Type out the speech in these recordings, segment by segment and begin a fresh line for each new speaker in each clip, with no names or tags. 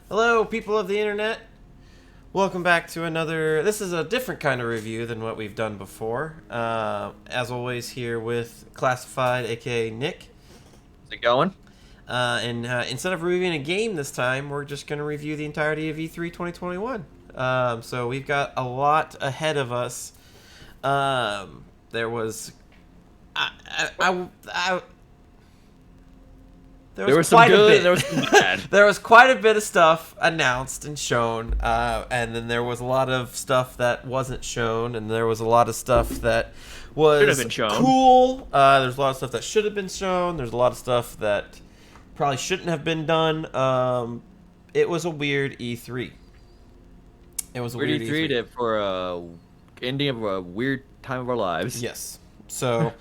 Hello, people of the internet. Welcome back to another. This is a different kind of review than what we've done before. As always, here with Classified, aka Nick.
How's it going?
And instead of reviewing a game this time, we're just going to review the entirety of E3 2021. So we've got a lot ahead of us. There was.
There was some good, there was some bad.
There was quite a bit of stuff announced and shown, and then there was a lot of stuff that wasn't shown, and there was a lot of stuff that was
Should have been shown.
cool. There's a lot of stuff that should have been shown. There's a lot of stuff that probably shouldn't have been done. It was a weird E3. It was a weird E3
for ending of a weird time of our lives.
Yes. So,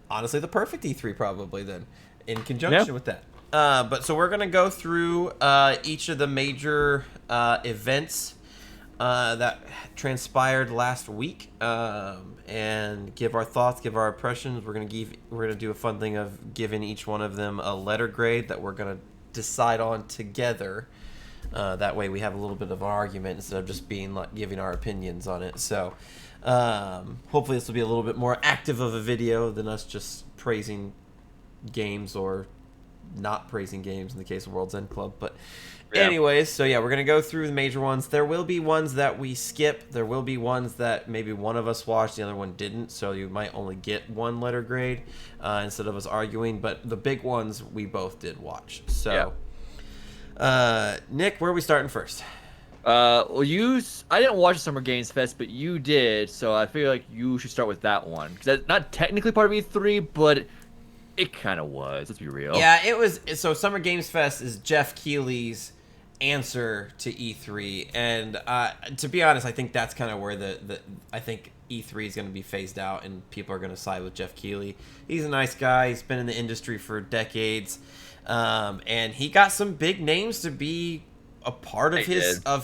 honestly, the perfect E3 probably then, in conjunction with that. But so we're gonna go through each of the major events that transpired last week, and give our thoughts, give our impressions. We're gonna do a fun thing of giving each one of them a letter grade that we're gonna decide on together. That way we have a little bit of an argument instead of just being like giving our opinions on it. So hopefully this will be a little bit more active of a video than us just praising games or not praising games in the case of World's End Club. But anyways, so yeah, we're gonna go through the major ones. There will be ones that we skip. There will be ones that maybe one of us watched, the other one didn't, so you might only get one letter grade instead of us arguing. But the big ones we both did watch. So Nick, where are we starting first?
Well, I didn't watch the Summer Games Fest, but you did, so I feel like you should start with that one, because that's not technically part of E3, but it kind of was. Let's be real.
Yeah, it was. So Summer Games Fest is Jeff Keighley's answer to E3, and to be honest, I think that's kind of where I think E3 is going to be phased out, and people are going to side with Jeff Keighley. He's a nice guy. He's been in the industry for decades, and he got some big names to be a part of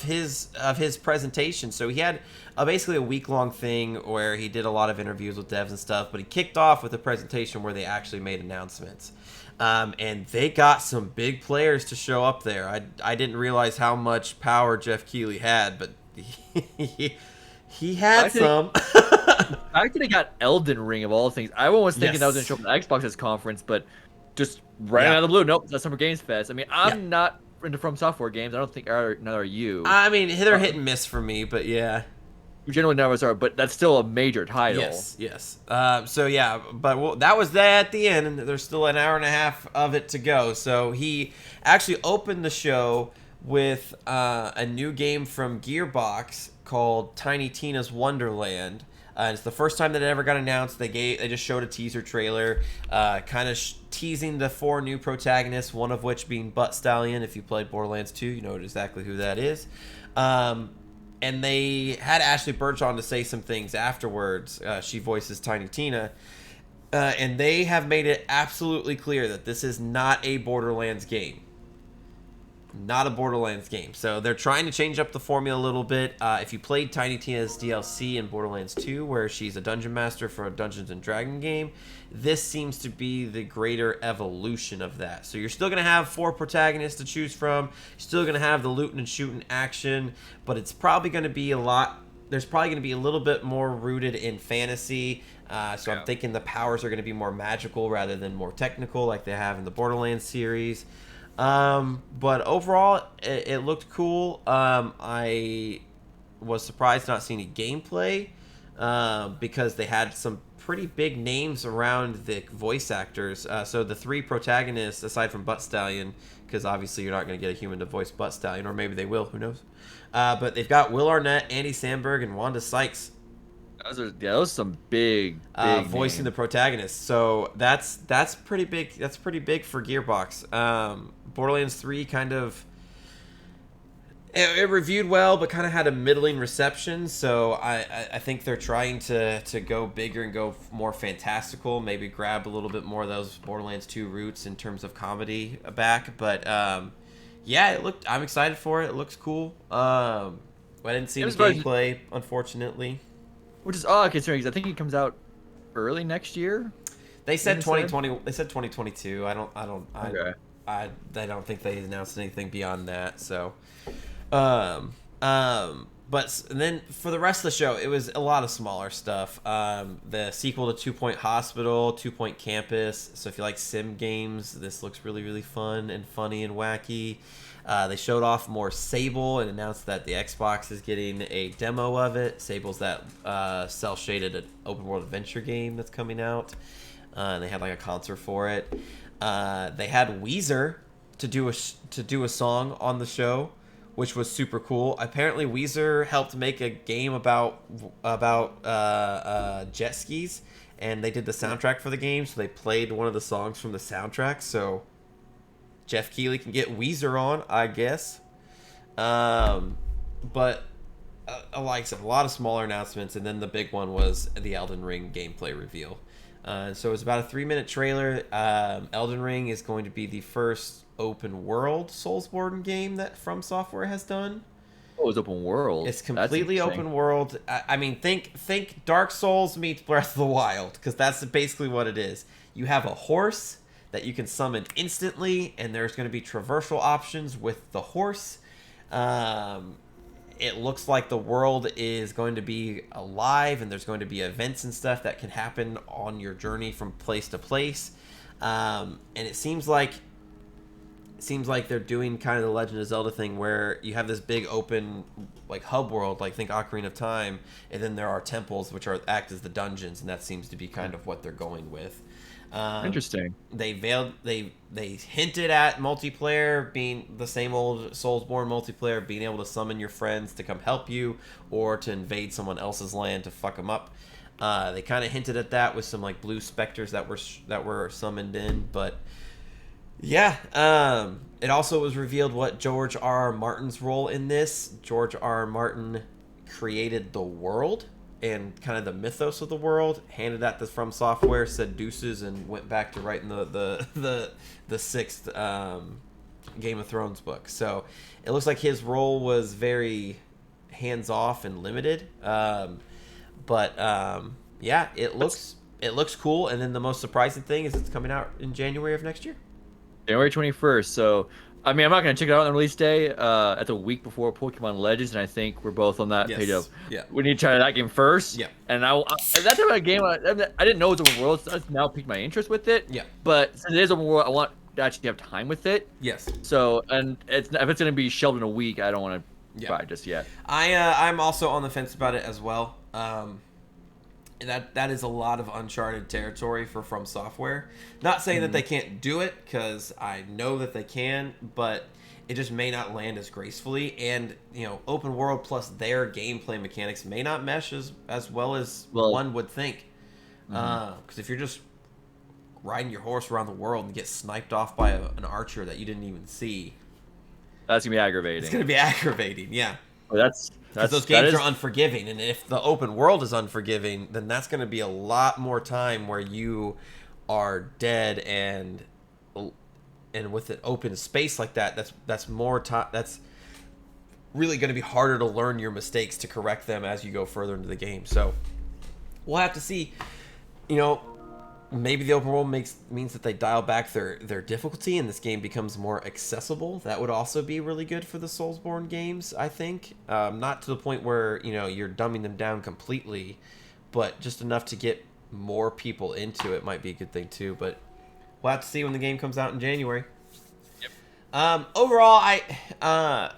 his presentation. So he had basically a week-long thing where he did a lot of interviews with devs and stuff, but he kicked off with a presentation where they actually made announcements, and they got some big players to show up there. I didn't realize how much power Jeff Keighley had, but he had some.
I actually got Elden Ring of all things. I was thinking that was going to show up at the Xbox's conference, but just right out of the blue, nope, that's Summer Games Fest. I mean, I'm not into From Software games. I don't think neither are you.
I mean, they're hit and miss for me, but yeah.
You generally never are, but that's still a major title.
Yes. So yeah, but that was that at the end, and there's still an hour and a half of it to go. So he actually opened the show with a new game from Gearbox called Tiny Tina's Wonderland. It's the first time that it ever got announced. They just showed a teaser trailer, kind of teasing the 4 new protagonists, one of which being Butt Stallion. If you played Borderlands 2, you know exactly who that is. And they had Ashley Birch on to say some things afterwards. She voices Tiny Tina. And they have made it absolutely clear that this is not a Borderlands game. Not a Borderlands game. So they're trying to change up the formula a little bit. If you played Tiny Tina's DLC in Borderlands 2, where she's a dungeon master for a Dungeons & Dragons game, this seems to be the greater evolution of that. So you're still going to have 4 protagonists to choose from. You're still going to have the looting and shooting action, but it's probably going to be there's probably going to be a little bit more rooted in fantasy. So I'm thinking the powers are going to be more magical rather than more technical like they have in the Borderlands series. But overall, it looked cool. I was surprised not seeing any gameplay, because they had some pretty big names around the voice actors. So the 3 protagonists, aside from Butt Stallion, because obviously you're not going to get a human to voice Butt Stallion, or maybe they will, who knows. But they've got Will Arnett, Andy Samberg, and Wanda Sykes.
Those are some big
voicing
names.
the protagonists. So that's pretty big. That's pretty big for Gearbox. Borderlands 3 kind of it reviewed well, but kind of had a middling reception. So I think they're trying to go bigger and go more fantastical. Maybe grab a little bit more of those Borderlands 2 roots in terms of comedy back. But yeah, I'm excited for it. It looks cool. I didn't see any gameplay, unfortunately.
Which is odd considering, because I think it comes out early next year.
They said 2020. They said 2022. I don't.
Okay.
I don't think they announced anything beyond that. So, but then for the rest of the show, it was a lot of smaller stuff. The sequel to 2 Point Hospital, 2 Point Campus. So if you like sim games, this looks really, really fun and funny and wacky. They showed off more Sable and announced that the Xbox is getting a demo of it. Sable's that cel-shaded open world adventure game that's coming out. And they had like a concert for it. They had Weezer to do a song on the show, which was super cool. Apparently, Weezer helped make a game about jet skis, and they did the soundtrack for the game. So they played one of the songs from the soundtrack. So Jeff Keighley can get Weezer on, I guess. But like I said, a lot of smaller announcements, and then the big one was the Elden Ring gameplay reveal. So it was about a 3-minute trailer. Elden Ring is going to be the first open world Soulsborne game that From Software has done.
Oh, it's open world.
It's completely open world. I mean, think Dark Souls meets Breath of the Wild, because that's basically what it is. You have a horse that you can summon instantly, and there's going to be traversal options with the horse. It looks like the world is going to be alive, and there's going to be events and stuff that can happen on your journey from place to place. And it seems like they're doing kind of the Legend of Zelda thing, where you have this big open like hub world, like think Ocarina of Time, and then there are temples which act as the dungeons, and that seems to be kind of what they're going with.
Interesting.
They hinted at multiplayer being the same old Soulsborne multiplayer, being able to summon your friends to come help you, or to invade someone else's land to fuck them up. They kind of hinted at that with some like blue specters that were summoned in, but yeah. It also was revealed what George R. R. Martin's role in this. George R. R. Martin created the world and kind of the mythos of the world, handed that to From Software, said deuces, and went back to writing the sixth Game of Thrones book. So it looks like his role was very hands-off and limited. Yeah, it looks cool. And then the most surprising thing is it's coming out in January of next year.
January 21st. So, I mean, I'm not going to check it out on the release day. At the week before Pokemon Legends, and I think we're both on that page of we need to try that game first.
Yeah.
And that type of game, I didn't know it was open world, so that's now piqued my interest with it.
Yeah.
But since it is open world, I want to actually have time with it.
Yes.
So, and if it's going to be shelved in a week, I don't want to buy it just yet.
I'm also on the fence about it as well. That is a lot of uncharted territory for From Software. Not saying that they can't do it, because I know that they can, but it just may not land as gracefully. And open world plus their gameplay mechanics may not mesh as well as one would think. Because if you're just riding your horse around the world and get sniped off by an archer that you didn't even see,
that's gonna be aggravating.
It's gonna be aggravating, yeah.
Well,
because those games are unforgiving, and if the open world is unforgiving, then that's going to be a lot more time where you are dead, and with an open space like that, that's more time. That's really going to be harder to learn your mistakes to correct them as you go further into the game. So we'll have to see. Maybe the open world means that they dial back their difficulty and this game becomes more accessible. That would also be really good for the Soulsborne games, I think. Not to the point where, you're dumbing them down completely, but just enough to get more people into it might be a good thing too. But we'll have to see when the game comes out in January. Yep. Overall,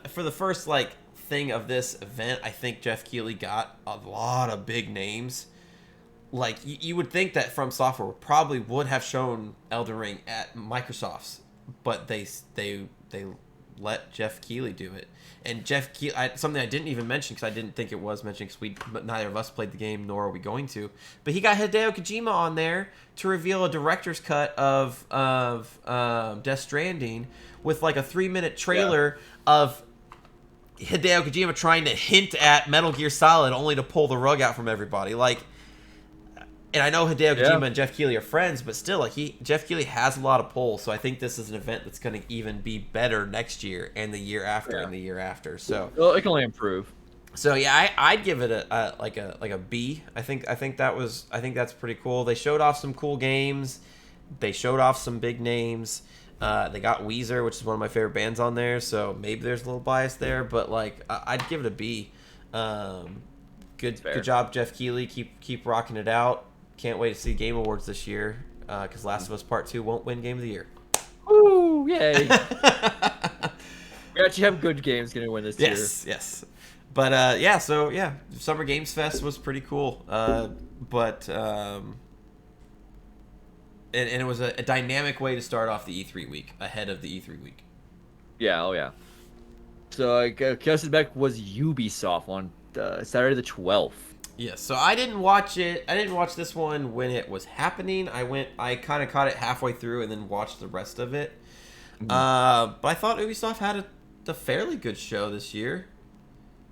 for the first thing of this event, I think Jeff Keighley got a lot of big names. Like, you would think that From Software probably would have shown Elden Ring at Microsoft's, but they let Jeff Keighley do it. And Jeff Keighley, something I didn't even mention because I didn't think it was mentioned, but neither of us played the game, nor are we going to. But he got Hideo Kojima on there to reveal a director's cut of Death Stranding with a 3-minute trailer of Hideo Kojima trying to hint at Metal Gear Solid, only to pull the rug out from everybody. And I know Hideo Kojima and Jeff Keighley are friends, but still, Jeff Keighley has a lot of pull. So I think this is an event that's going to even be better next year and the year after and the year after. So
it can only improve.
So yeah, I'd give it a B. I think that's pretty cool. They showed off some cool games. They showed off some big names. They got Weezer, which is one of my favorite bands on there, so maybe there's a little bias there, but like I'd give it a B. Good job, Jeff Keighley. Keep rocking it out. Can't wait to see Game Awards this year, because Last of Us Part 2 won't win Game of the Year.
Woo! Yay! We actually have good games going to win this year.
Yes. But yeah, so yeah, Summer Games Fest was pretty cool. But and it was a dynamic way to start off the E3 week, ahead of the E3 week.
Yeah, oh yeah. So Chaos Back was Ubisoft on Saturday the 12th.
Yes, so I didn't watch it. I didn't watch this one when it was happening. I kind of caught it halfway through and then watched the rest of it. But I thought Ubisoft had a fairly good show this year.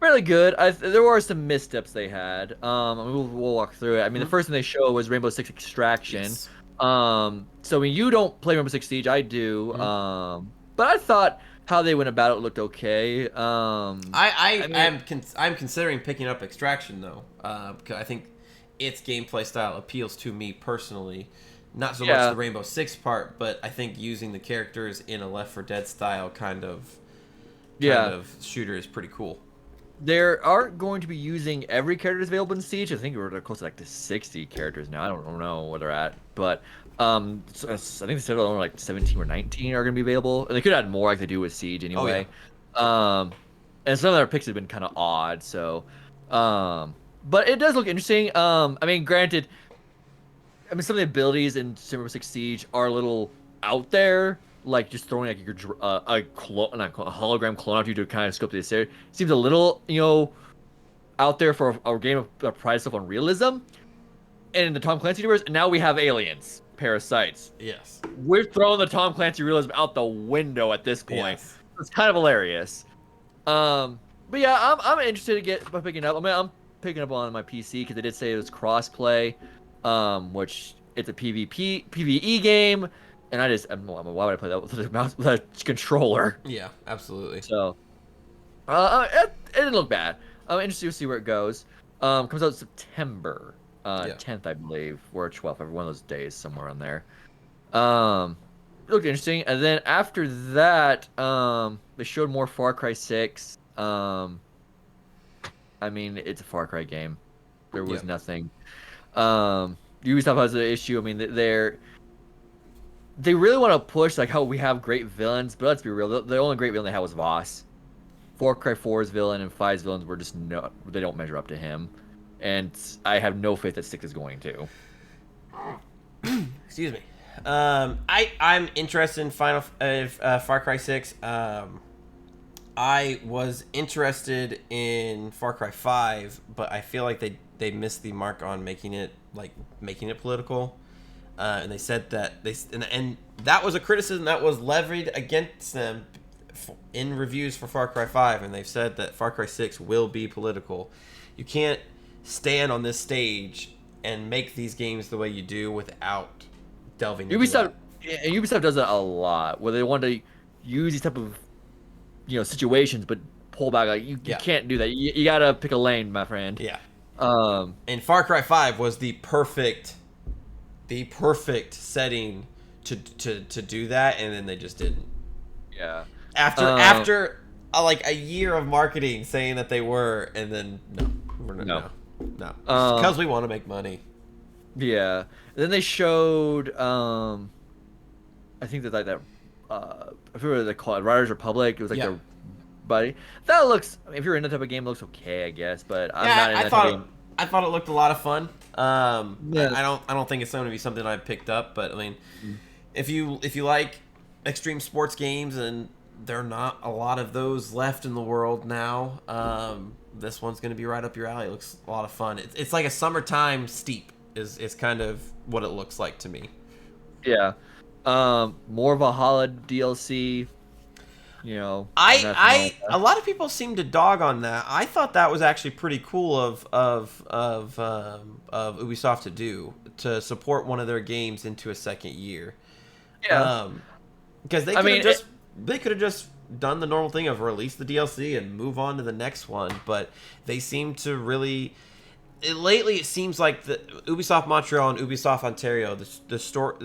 Really good. There were some missteps they had. We'll walk through it. I mean, the first thing they showed was Rainbow Six Extraction.
Yes.
So when you don't play Rainbow Six Siege, I do. But I thought how they went about it looked okay.
I'm considering picking up Extraction though, because I think its gameplay style appeals to me personally. Not so much the Rainbow Six part, but I think using the characters in a Left 4 Dead style kind of shooter is pretty cool.
They aren't going to be using every character that's available in Siege. I think we're close to like to 60 characters now. I don't know where they're at, but so I think they said only like 17 or 19 are going to be available, and they could add more like they do with Siege anyway. And some of their picks have been kind of odd, so but it does look interesting. I mean, granted, some of the abilities in Rainbow Six Siege are a little out there. Like just throwing like your a hologram clone out you to kind of scope this area seems a little out there for a game of prides itself on realism. And in the Tom Clancy universe, now we have aliens, parasites.
Yes,
we're throwing the Tom Clancy realism out the window at this point. Yes. It's kind of hilarious. But yeah, I'm interested by picking up. I mean, I'm picking up on my PC because they did say it was crossplay, which it's a PvE game. And why would I play that with a controller?
Yeah, absolutely.
So, it didn't look bad. I'm interested to see where it goes. Comes out September 10th, I believe, or 12th, every one of those days, somewhere on there. It looked interesting. And then after that, they showed more Far Cry 6. I mean, it's a Far Cry game. There was nothing. Ubisoft has an issue. I mean, they really want to push like how we have great villains, but let's be real. The only great villain they had was Voss. Far Cry 4's villain and 5's villains were just they don't measure up to him, and I have no faith that 6 is going to.
Excuse me. I'm interested in Far Cry 6. I was interested in Far Cry 5, but I feel like they missed the mark on making it political. And they said that and that was a criticism that was levied against them in reviews for Far Cry 5, and they've said that Far Cry 6 will be political. You can't stand on this stage and make these games the way you do without delving into that.
Ubisoft does that a lot, where they want to use these type of situations, but pull back. Like you can't do that. You gotta pick a lane, my friend.
Yeah. And Far Cry 5 was the perfect setting to do that, and then they just didn't.
Yeah.
After like a year of marketing saying that they were, and then no. Because we want to make money.
Yeah. And then they showed I think that I forget what they call it, Riders Republic. It was like their buddy. That looks, if you're in that type of game, it looks okay, I guess, but I'm not in that type of game.
I thought it looked a lot of fun. I don't think it's going to be something I picked up, but I mean, if you like extreme sports games, and there are not a lot of those left in the world now, this one's going to be right up your alley. It looks a lot of fun. It's like a summertime Steep is kind of what it looks like to me.
Yeah. More Valhalla DLC. A
lot of people seem to dog on that. I thought that was actually pretty cool of Ubisoft to do, to support one of their games into a second year.
Yeah.
Because they could have just done the normal thing of release the DLC and move on to the next one, but they seem to really lately it seems like the Ubisoft Montreal and Ubisoft Ontario, the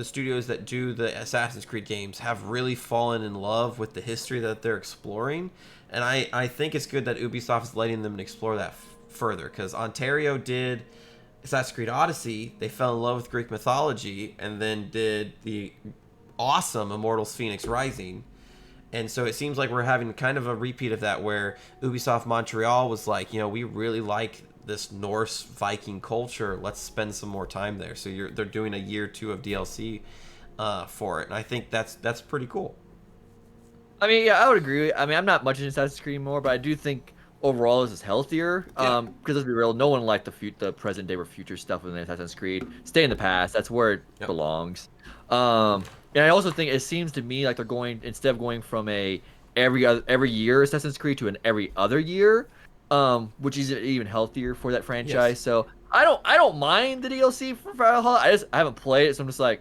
studios that do the Assassin's Creed games, have really fallen in love with the history that they're exploring, and I think it's good that Ubisoft is letting them explore that further, because Ontario did Assassin's Creed Odyssey, they fell in love with Greek mythology, and then did the awesome Immortals Phoenix Rising. And so it seems like we're having kind of a repeat of that, where Ubisoft Montreal was like, we really like this Norse Viking culture. Let's spend some more time there. So they're doing a year 2 of DLC for it, and I think that's pretty cool.
I mean, yeah, I would agree. I mean, I'm not much into Assassin's Creed anymore, but I do think overall this is healthier.
Yeah.
Because let's be real, no one liked the present day or future stuff within Assassin's Creed. Stay in the past. That's where it belongs. And I also think it seems to me like they're going, instead of going from a every year Assassin's Creed to an every other year, which is even healthier for that franchise.
Yes.
So I don't mind the DLC for Valhalla. I haven't played it, so I'm just like,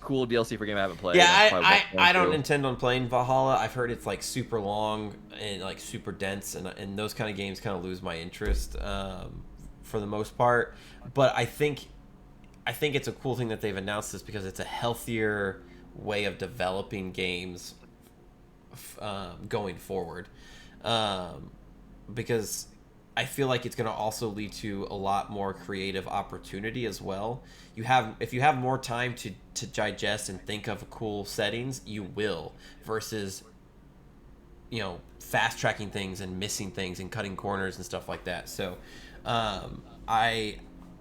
cool DLC for a game I haven't played.
Yeah, I don't intend on playing Valhalla. I've heard it's like super long and like super dense, and those kind of games kind of lose my interest for the most part. But I think it's a cool thing that they've announced this, because it's a healthier way of developing games going forward. Because I feel like it's going to also lead to a lot more creative opportunity as well. If you have more time to digest and think of cool settings, you will, versus fast tracking things and missing things and cutting corners and stuff like that. So I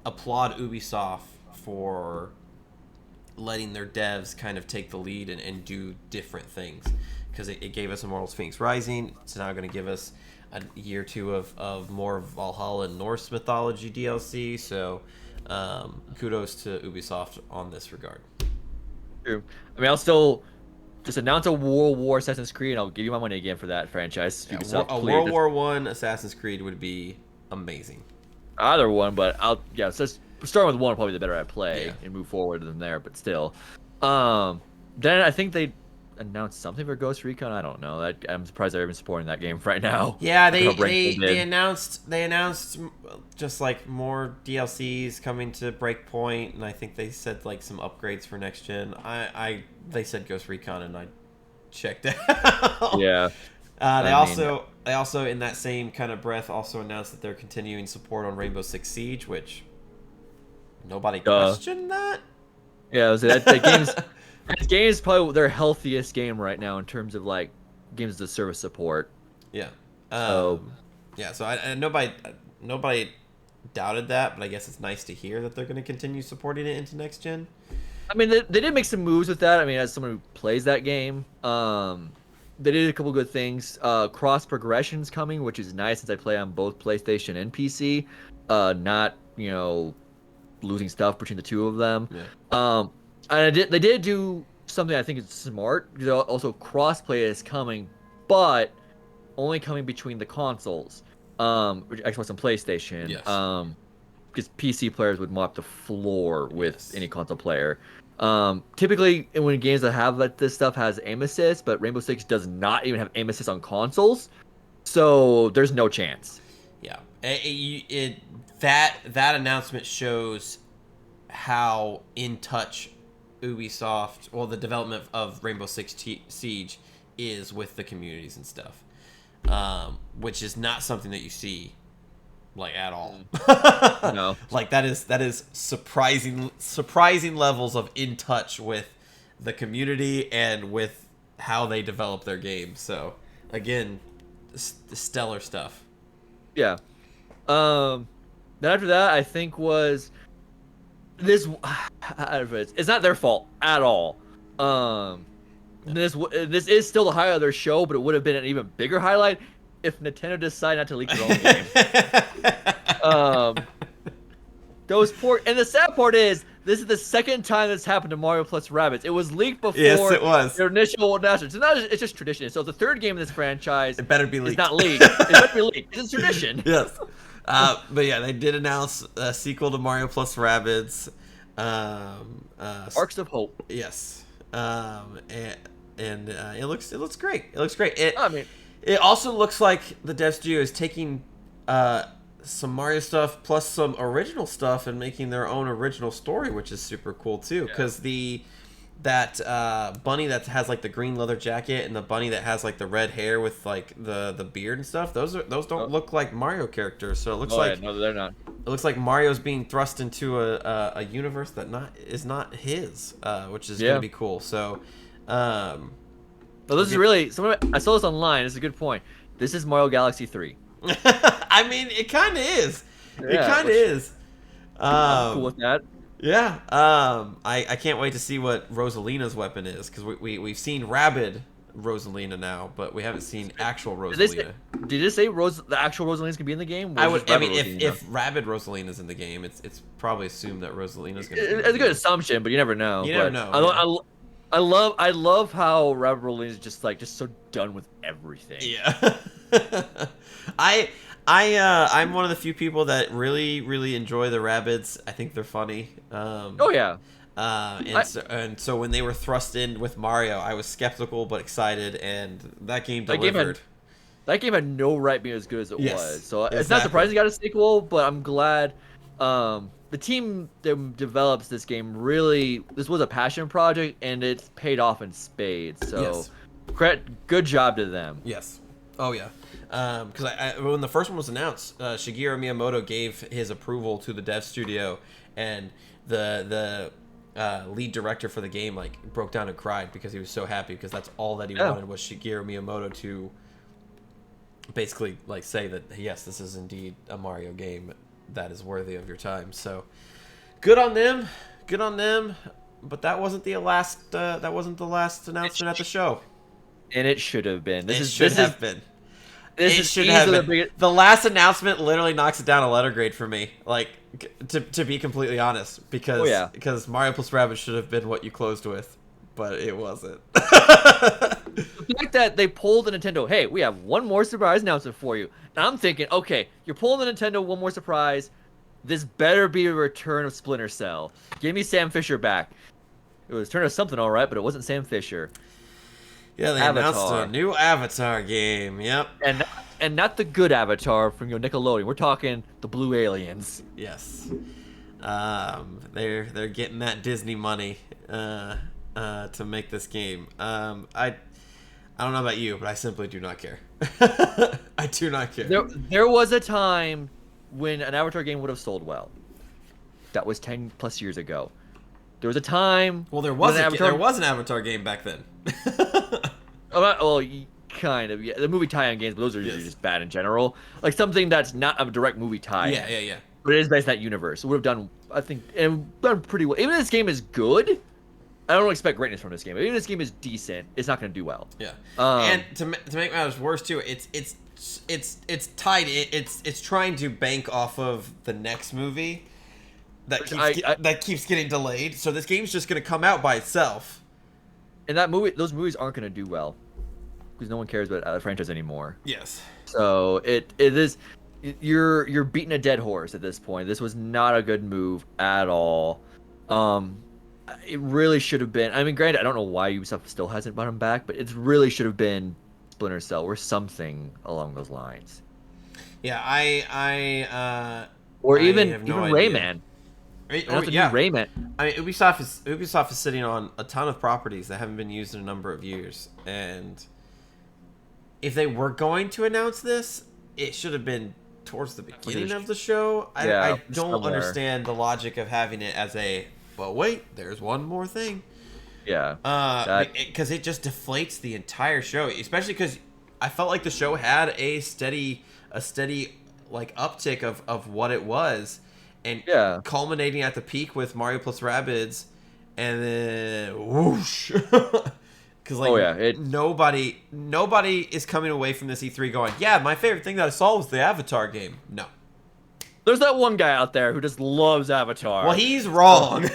applaud Ubisoft for letting their devs kind of take the lead and do different things, because it gave us Immortals Phoenix Rising. It's now going to give us a year 2 of more Valhalla and Norse mythology DLC. So kudos to Ubisoft on this regard.
True. I mean, I'll still just announce a World War Assassin's Creed, and I'll give you my money again for that franchise.
Yeah,
Ubisoft,
a World War I Assassin's Creed would be amazing.
Either one, but so starting with one, probably the better I play,
Yeah.
and move forward than there. But still, then I think they announced something for Ghost Recon. I don't know. I'm surprised they're even supporting that game right now.
Yeah, they announced just like more DLCs coming to Breakpoint, and I think they said like some upgrades for next gen. They said Ghost Recon, and I checked out.
Yeah.
They also in that same kind of breath also announced that they're continuing support on Rainbow Six Siege, which nobody questioned that.
Yeah, that game is probably their healthiest game right now in terms of like games as a service support.
Yeah.
So
Nobody doubted that, but I guess it's nice to hear that they're going to continue supporting it into next gen.
I mean, they did make some moves with that. I mean, as someone who plays that game, they did a couple good things. Cross progression's coming, which is nice since I play on both PlayStation and PC. Not losing stuff between the two of them.
Yeah.
And they did do something I think is smart. Also, crossplay is coming, but only coming between the consoles, Xbox and PlayStation.
Yes.
Because PC players would mop the floor with any console player. Typically, when games that have this stuff has aim assist, but Rainbow Six does not even have aim assist on consoles, so there's no chance.
Yeah, that announcement shows how in touch Ubisoft, well, the development of Rainbow Six Siege is with the communities and stuff, which is not something that you see like at all.
No,
like that is surprising levels of in touch with the community and with how they develop their game. So again, stellar stuff.
Yeah. Then after that, I think was this. It's not their fault at all. This is still the highlight of their show, but it would have been an even bigger highlight if Nintendo decided not to leak their own game. And the sad part is, this is the second time this happened to Mario plus Rabbids. It was leaked before.
Yes, it was.
Their initial announcement. It's just tradition. So the third game in this franchise,
it better be leaked.
It's not leaked. It better be leaked. It's tradition.
Yes. But yeah, they did announce a sequel to Mario plus Rabbids.
Arcs of Hope.
Yes. And it looks great. It looks great.
I mean,
it also looks like the dev studio is taking some Mario stuff plus some original stuff and making their own original story, which is super cool too. Because that bunny that has like the green leather jacket and the bunny that has like the red hair with like the beard and stuff, those don't look like Mario characters. So it looks like
no, they're not.
It looks like Mario's being thrust into a universe that is not his, which is gonna be cool. So,
this is really. I saw this online. It's a good point. This is Mario Galaxy 3.
I mean, it kind of is. It kind of is.
I'm cool with that.
Yeah. I can't wait to see what Rosalina's weapon is, because we've seen Rabid Rosalina now, but we haven't seen actual Rosalina.
Did it say the actual Rosalina's gonna be in the game?
I mean, if Rabid Rosalina's in the game, it's probably assumed that Rosalina's gonna.
It's a good assumption, but you never know.
You never know.
I love how Rabid Rosalina is just so done with everything.
Yeah. I'm one of the few people that really enjoy the Rabbids. I think they're funny.
Oh yeah.
So when they were thrust in with Mario, I was skeptical but excited, and that game delivered.
That game had no right being as good as it was. So
exactly.
It's not surprising it got a sequel, but I'm glad. The team that develops this game this was a passion project, and it's paid off in spades. So, good job to them.
Yes. Oh yeah. Because when the first one was announced, Shigeru Miyamoto gave his approval to the dev studio, and the lead director for the game broke down and cried because he was so happy, because that's all that he wanted was Shigeru Miyamoto to basically say that yes, this is indeed a Mario game that is worthy of your time. So good on them, but that wasn't the last announcement at the show,
and it should have been.
It should have been. The last announcement literally knocks it down a letter grade for me, to be completely honest, because Mario plus Rabbids should have been what you closed with, but it wasn't.
The fact that they pulled the Nintendo, hey, we have one more surprise announcement for you. And I'm thinking, okay, you're pulling the Nintendo one more surprise. This better be a return of Splinter Cell. Give me Sam Fisher back. It was Return of something, all right, but it wasn't Sam Fisher.
Yeah, they announced a new Avatar game. Yep.
And not the good Avatar from Nickelodeon. We're talking the Blue Aliens.
Yes. They're getting that Disney money to make this game. I don't know about you, but I simply do not care. I do not care.
There was a time when an Avatar game would have sold well. That was 10 plus years ago. There was a time.
Well, there was an Avatar game back then.
Well, kind of. Yeah, the movie tie-in games, but those are usually just bad in general. Like something that's not a direct movie tie.
Yeah.
But it is based on that universe. It would have done, I think, and done pretty well. Even if this game is good, I don't expect greatness from this game. Even if this game is decent, it's not going to do well.
Yeah. And to make matters worse too, it's tied. It's trying to bank off of the next movie that keeps getting delayed. So this game's just going to come out by itself.
And those movies aren't going to do well because no one cares about the franchise anymore.
Yes.
So it is. You're beating a dead horse at this point. This was not a good move at all. It really should have been. I mean, granted, I don't know why Ubisoft still hasn't brought him back, but it really should have been Splinter Cell or something along those lines.
Yeah,
even
no
Rayman. Rayman.
I mean, Ubisoft is sitting on a ton of properties that haven't been used in a number of years, and if they were going to announce this, it should have been towards the beginning of the show. I don't understand the logic of having it as but wait, there's one more thing.
Yeah.
Because it just deflates the entire show, especially because I felt like the show had a steady uptick of what it was, and culminating at the peak with Mario plus Rabbids, and then whoosh. Because nobody is coming away from this E3 going, yeah, my favorite thing that I saw was the Avatar game. No. There's
that one guy out there who just loves Avatar.
Well, he's wrong.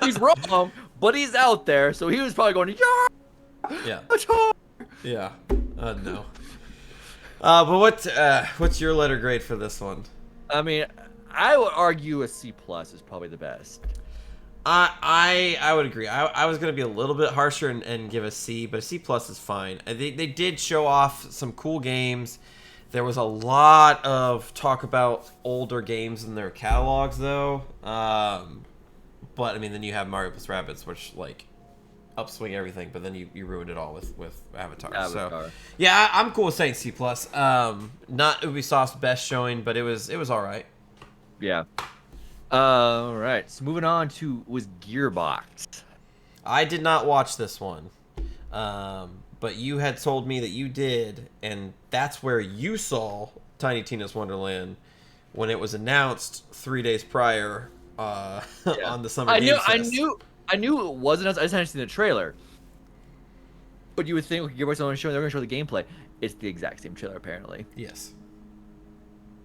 He's wrong, but he's out there, so he was probably going,
yeah,
Avatar.
Yeah. No. But what's your letter grade for this one?
I mean, I would argue a C+ is probably the best.
I would agree. I was going to be a little bit harsher and give a C, but a C+ is fine. They did show off some cool games. There was a lot of talk about older games in their catalogs, though. But I mean, then you have Mario plus Rabbids, which like upswing everything, but then you ruined it all with Avatar. So yeah, I'm cool with saying C plus. Not Ubisoft's best showing, but it was all right.
Yeah. All right. So moving on to was Gearbox.
I did not watch this one, but you had told me that you did, and that's where you saw Tiny Tina's Wonderland when it was announced 3 days prior on the Summer Game Fest.
I knew it wasn't. I just hadn't seen the trailer. But you would think with Gearbox on the show, they're going to show the gameplay. It's the exact same trailer, apparently.
Yes.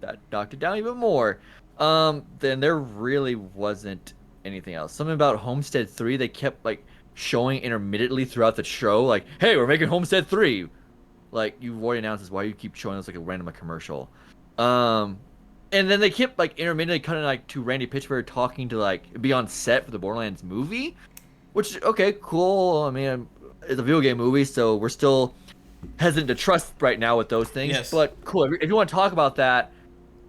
That knocked it down even more. Then there really wasn't anything else. Something about Homestead 3, they kept like showing intermittently throughout the show, like, hey, we're making Homestead 3. Like, you've already announced this, why do you keep showing us like a random commercial? And then they kept like intermittently cutting like to Randy Pitchford talking to like be on set for the Borderlands movie, which okay, cool. I mean, it's a video game movie, so we're still hesitant to trust right now with those things.
Yes.
But cool. If you want to talk about that,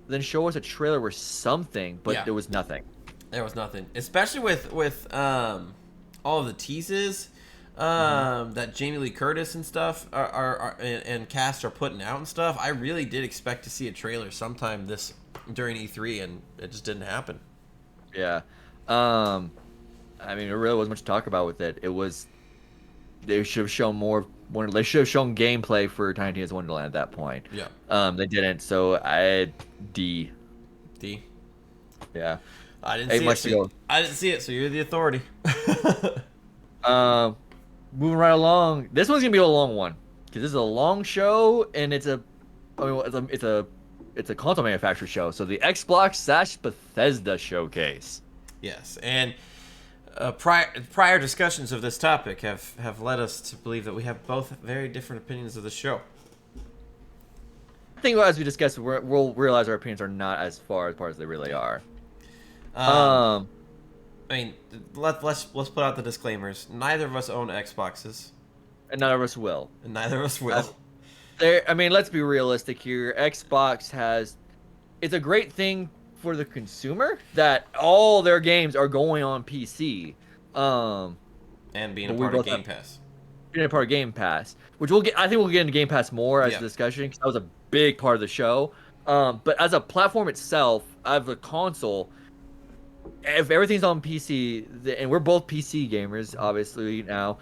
then show us a trailer or something. But there was nothing.
There was nothing, especially with all of the teases that Jamie Lee Curtis and stuff are and cast are putting out and stuff. I really did expect to see a trailer sometime during E3, and it just didn't happen.
Yeah. I mean, there really wasn't much to talk about with it. They should have shown more. They should have shown gameplay for Tiny Tina's Wonderland at that point.
Yeah.
They didn't. So D. Yeah.
I didn't see it. I didn't see it, so you're the authority.
Moving right along. This one's gonna be a long one because this is a long show, and it's a console manufacturer show. So the Xbox / Bethesda showcase.
Yes, and prior discussions of this topic have led us to believe that we have both very different opinions of the show.
I think as we discuss, we'll realize our opinions are not as far apart as they really are.
I mean, let's put out the disclaimers. Neither of us own Xboxes,
and none of us will.
And neither of us will.
I mean, let's be realistic here. Xbox it's a great thing for the consumer that all their games are going on PC.
And being a part of Game Pass.
Being a part of Game Pass, which I think we'll get into Game Pass more as a discussion, because that was a big part of the show. But as a platform itself, as a console, if everything's on PC, and we're both PC gamers, obviously now,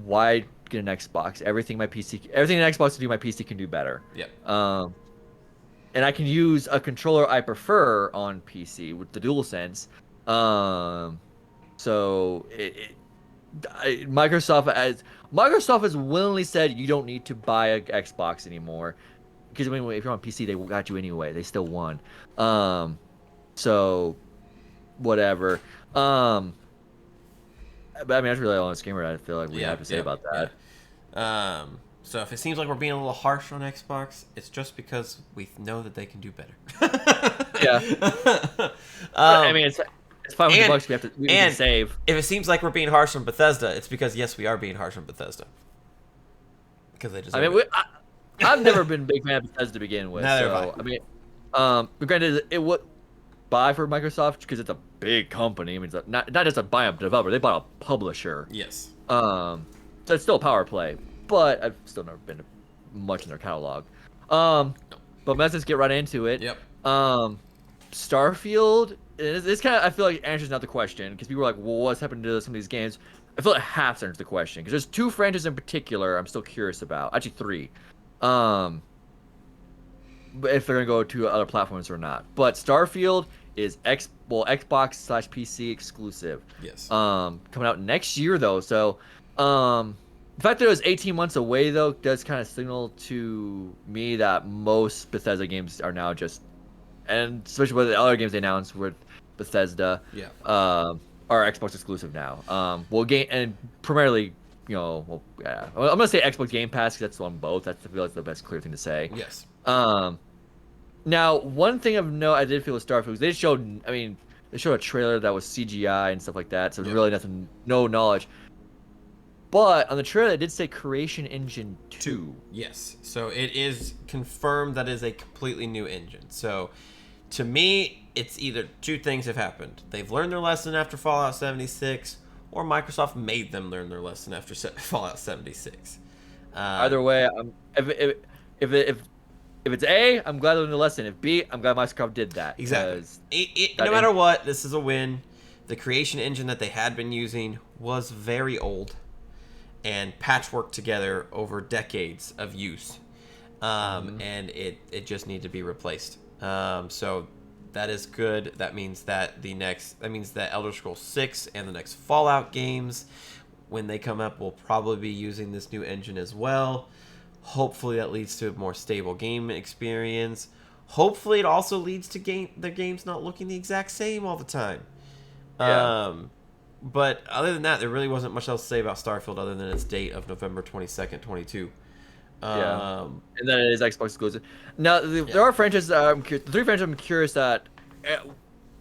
why get an Xbox? Everything an Xbox can do, my PC can do better.
Yep.
And I can use a controller I prefer on PC with the DualSense. So Microsoft has willingly said you don't need to buy an Xbox anymore, because I mean, if you're on PC, they got you anyway. They still won. So whatever. But I mean, that's really all on Gamer I feel like we have to say about that.
Yeah. So if it seems like we're being a little harsh on Xbox, it's just because we know that they can do better.
Yeah. I mean, it's $500 we have to save.
If it seems like we're being harsh on Bethesda, it's because yes, we are being harsh on Bethesda. Because they deserve it.
I've never been a big fan of Bethesda to begin with.
Neither have I.
I mean, granted, it would buy for Microsoft because it's a big company. I mean, it's not just a buy a developer; they bought a publisher.
Yes.
So it's still a power play, but I've still never been much in their catalog. But let's just get right into it.
Yep.
Starfield. This kind of, I feel like, answers not the question, because people are like, well, what's happened to some of these games? I feel like half answers the question, because there's 2 franchises in particular I'm still curious about. Actually 3. But if they're gonna go to other platforms or not. But Starfield is Xbox / PC exclusive.
Yes.
Coming out next year though, so the fact that it was 18 months away though does kind of signal to me that most Bethesda games are now just, and especially with the other games they announced with Bethesda, are Xbox exclusive now. And primarily, I'm gonna say Xbox Game Pass because that's on both. I feel like the best clear thing to say.
Yes.
Now, one thing of note I did feel with Starfield, they showed a trailer that was CGI and stuff like that, so really nothing, no knowledge. But on the trailer, it did say Creation Engine 2.
Yes. So it is confirmed that is a completely new engine. So to me, it's either two things have happened. They've learned their lesson after Fallout 76, or Microsoft made them learn their lesson after Fallout 76.
Either way, if it's A, I'm glad they learned the lesson. If B, I'm glad Microsoft did that.
Exactly. No matter what, this is a win. The creation engine that they had been using was very old and patchworked together over decades of use. And it just needed to be replaced. So that is good. That means that Elder Scrolls 6 and the next Fallout games, when they come up, will probably be using this new engine as well. Hopefully that leads to a more stable game experience. Hopefully it also leads to the games not looking the exact same all the time.
Yeah.
But other than that, there really wasn't much else to say about Starfield other than its date of November 22nd, 22.
Yeah. And then it is Xbox exclusive. Now, there are franchises the three franchises I'm curious that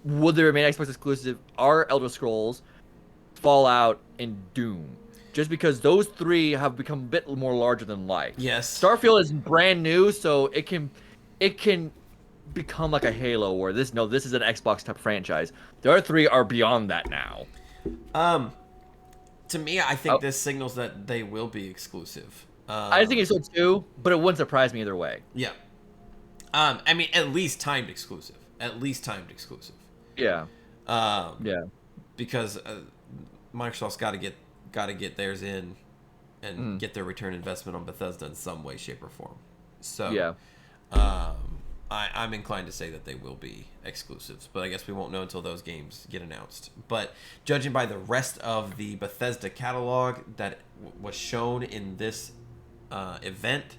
would they remain Xbox exclusive are Elder Scrolls, Fallout, and Doom. Just because those three have become a bit more larger than life.
Yes.
Starfield is brand new, so it can become like a Halo where this is an Xbox type franchise. The other three are beyond that now.
To me, I think this signals that they will be exclusive.
I think it's so too, but it wouldn't surprise me either way.
Yeah. I mean, at least timed exclusive.
Yeah.
Yeah. Because Microsoft's got to get theirs in and get their return investment on Bethesda in some way, shape, or form. So
yeah.
I'm inclined to say that they will be exclusives, but I guess we won't know until those games get announced. But judging by the rest of the Bethesda catalog that was shown in this event,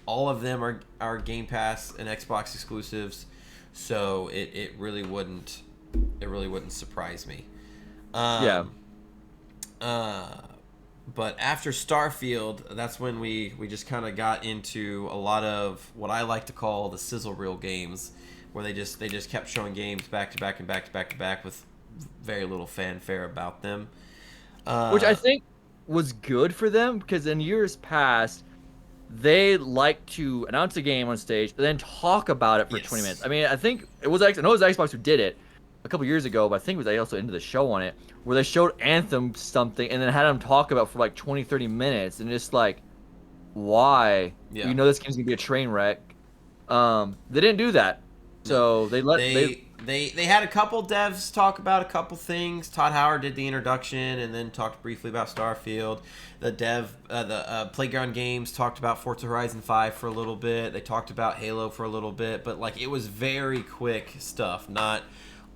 all of them are Game Pass and Xbox exclusives, so it really wouldn't surprise me. But after Starfield, that's when we just kind of got into a lot of what I like to call the sizzle reel games, where they just kept showing games back to back and back to back to back with very little fanfare about them.
Which I think was good for them, because in years past, they like to announce a game on stage and then talk about it for 20 minutes. I mean, I know it was Xbox who did it a couple years ago, but I think they also ended the show on it, where they showed Anthem something and then had them talk about for like 20, 30 minutes, and just like, why? Yeah. You know this game's gonna be a train wreck. They didn't do that, so they
had a couple devs talk about a couple things. Todd Howard did the introduction and then talked briefly about Starfield. The Playground Games talked about Forza Horizon 5 for a little bit. They talked about Halo for a little bit, but like it was very quick stuff, not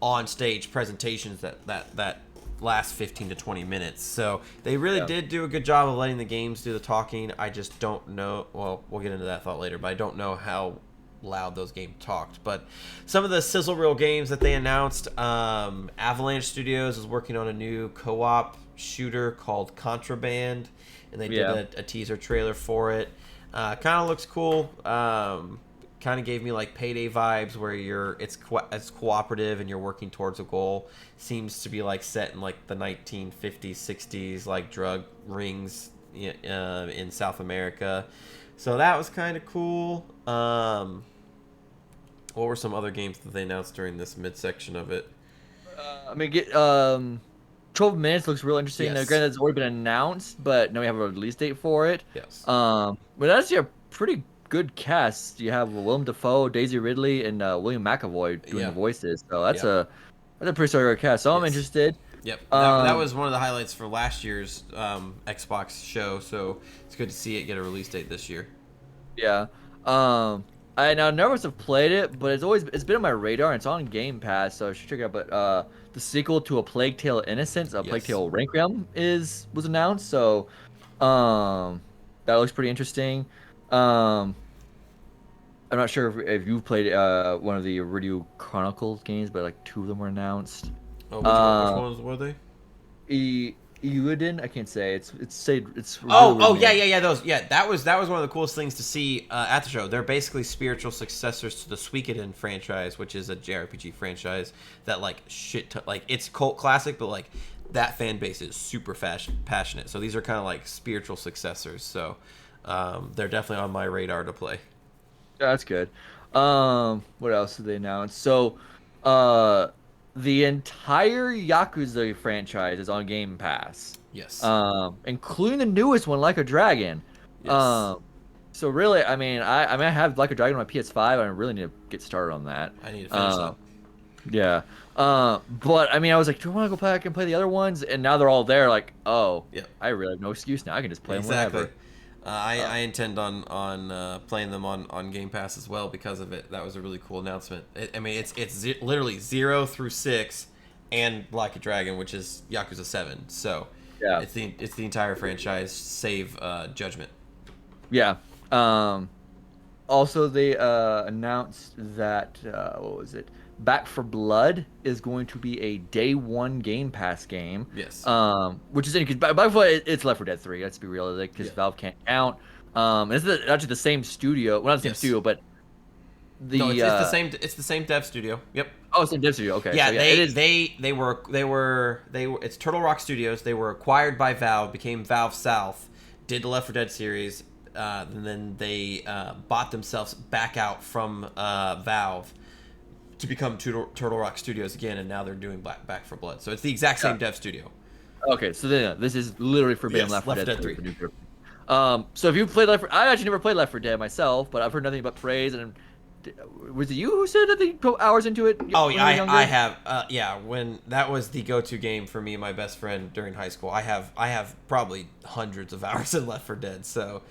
on stage presentations that last 15 to 20 minutes. So they really did do a good job of letting the games do the talking. I just don't know, well, we'll get into that thought later, but I don't know how loud those games talked. But some of the sizzle reel games that they announced, Avalanche Studios is working on a new co-op shooter called Contraband, and they did a teaser trailer for it. Kind of looks cool. Kind of gave me like Payday vibes, where it's cooperative and you're working towards a goal. Seems to be like set in like the 1950s, 60s, like drug rings in South America. So that was kind of cool. What were some other games that they announced during this midsection of it?
12 Minutes looks real interesting. Now, granted, it's already been announced, but now we have a release date for it.
Yes.
But that's a pretty good cast. You have Willem Dafoe, Daisy Ridley, and William McAvoy doing the voices. So that's a pretty solid cast. So I'm interested.
Yep. That was one of the highlights for last year's Xbox show. So it's good to see it get a release date this year.
Yeah. I now never have played it, but it's been on my radar, and it's on Game Pass, so I should check it out. But the sequel to A Plague Tale: Innocence, Plague Tale Requiem was announced. So that looks pretty interesting. I'm not sure if you've played one of the Iridium Chronicles games, but like 2 of them were announced.
Oh, which ones were they?
Euden, I can't say. It's
Those. Yeah, that was one of the coolest things to see at the show. They're basically spiritual successors to the Suikoden franchise, which is a JRPG franchise that like it's cult classic, but like that fan base is super passionate. So these are kind of like spiritual successors. So they're definitely on my radar to play.
Yeah, that's good. What else did they announce? So, uh, the entire Yakuza franchise is on Game Pass.
Yes.
Including the newest one, Like a Dragon.
Yes.
Um, so really, I have Like a Dragon on my PS5. I really need to get started on that.
I need to finish that.
Yeah. But I mean, I was like, do I want to go back and play the other ones? And now they're all there. Like, oh,
Yeah.
I really have no excuse now. I can just play them
Exactly.
whenever.
I intend on playing them on Game Pass as well because of it. That was a really cool announcement. I mean, it's literally 0 through 6, and Like a Dragon, which is Yakuza 7. So
Yeah.
it's the entire franchise, save Judgment.
Yeah. Also, they announced that what was it? Back for Blood is going to be a day one Game Pass game.
Yes.
Which is interesting because Back for Blood, it's Left 4 Dead 3. Let's be realistic, because
Yeah.
Valve can't count. It's actually the same studio. Well, not the same
Yes.
studio, but the
No, it's the same. It's the same dev studio. Yep.
Oh, it's in dev studio. Okay.
Yeah,
So,
they,
it is.
they were it's Turtle Rock Studios. They were acquired by Valve, became Valve South, did the Left 4 Dead series, and then they bought themselves back out from Valve to become Turtle Rock Studios again, and now they're doing Back for Blood. So it's the exact same dev studio.
Okay, so then this is literally forbidden
Yes,
Left 4
Left 4
Dead
Dead
3. So if you played Left 4, I actually never played Left 4 Dead myself, but I've heard nothing but praise. And was it you who said that they put hours into it?
Oh
when you
yeah,
were younger?
I have. Yeah, when that was the go-to game for me and my best friend during high school. I have probably hundreds of hours in Left 4 Dead. So,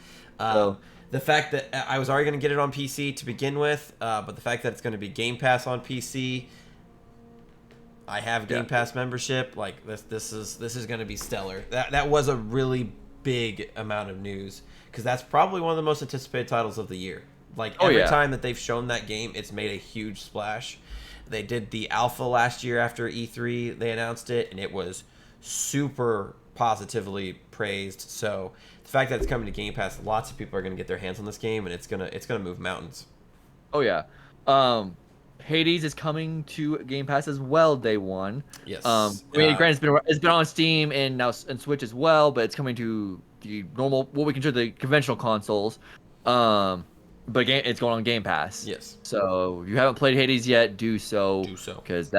the fact that I was already going to get it on PC to begin with, but the fact that it's going to be Game Pass on PC, I have Game Pass membership. Like this is going to be stellar. That was a really big amount of news because that's probably one of the most anticipated titles of the year. Like every time that they've shown that game, it's made a huge splash. They did the alpha last year after E3. They announced it, and it was super positively praised. So the fact that it's coming to Game Pass, lots of people are going to get their hands on this game, and it's gonna move mountains.
Oh yeah. Hades is coming to Game Pass as well day one.
Yes.
I mean, granted, it's been on Steam and now and Switch as well, but it's coming to the normal, what we consider the conventional consoles. But it's going on Game Pass.
Yes.
So if you haven't played Hades yet, do so.
Do so.
Because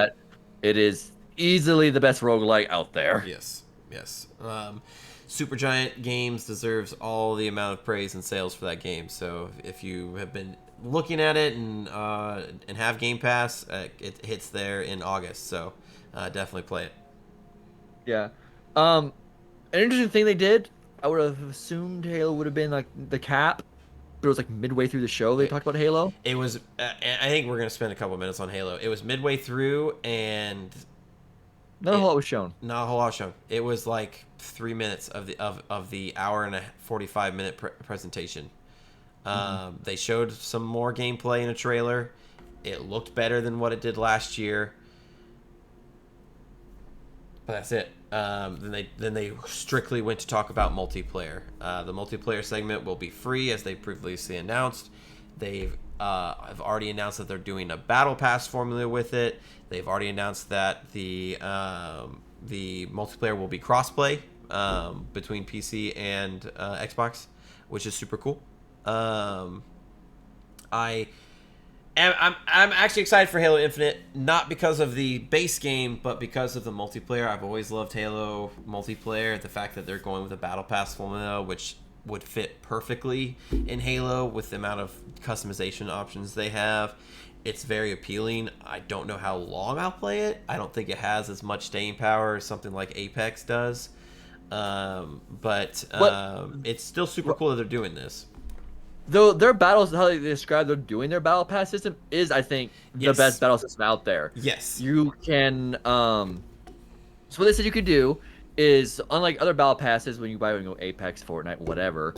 it is easily the best roguelike out there.
Yes. Yes. Supergiant Games deserves all the amount of praise and sales for that game. So if you have been looking at it and have Game Pass, it hits there in August. So definitely play it.
Yeah. An interesting thing they did, I would have assumed Halo would have been like the cap. But it was like midway through the show they talked about Halo.
It was. I think we're gonna spend a couple minutes on Halo. It was midway through, and
not a whole lot was shown.
Not a whole lot shown. It was like 3 minutes of the hour and a 45-minute presentation. They showed some more gameplay in a trailer. It looked better than what it did last year. But that's it. Then they strictly went to talk about multiplayer. The multiplayer segment will be free, as they previously announced. They've have already announced that they're doing a battle pass formula with it. They've already announced that the multiplayer will be crossplay between PC and Xbox, which is super cool. I'm actually excited for Halo Infinite, not because of the base game, but because of the multiplayer. I've always loved Halo multiplayer. The fact that they're going with a battle pass formula, which would fit perfectly in Halo with the amount of customization options they have. It's very appealing. I don't know how long I'll play it. I don't think it has as much staying power as something like Apex does. But it's still super cool that they're doing this.
Though their battles, how they describe they're doing their battle pass system is, I think, the best battle system out there.
Yes.
You can, so what they said you could do is, unlike other battle passes, when you buy Apex, Fortnite, whatever,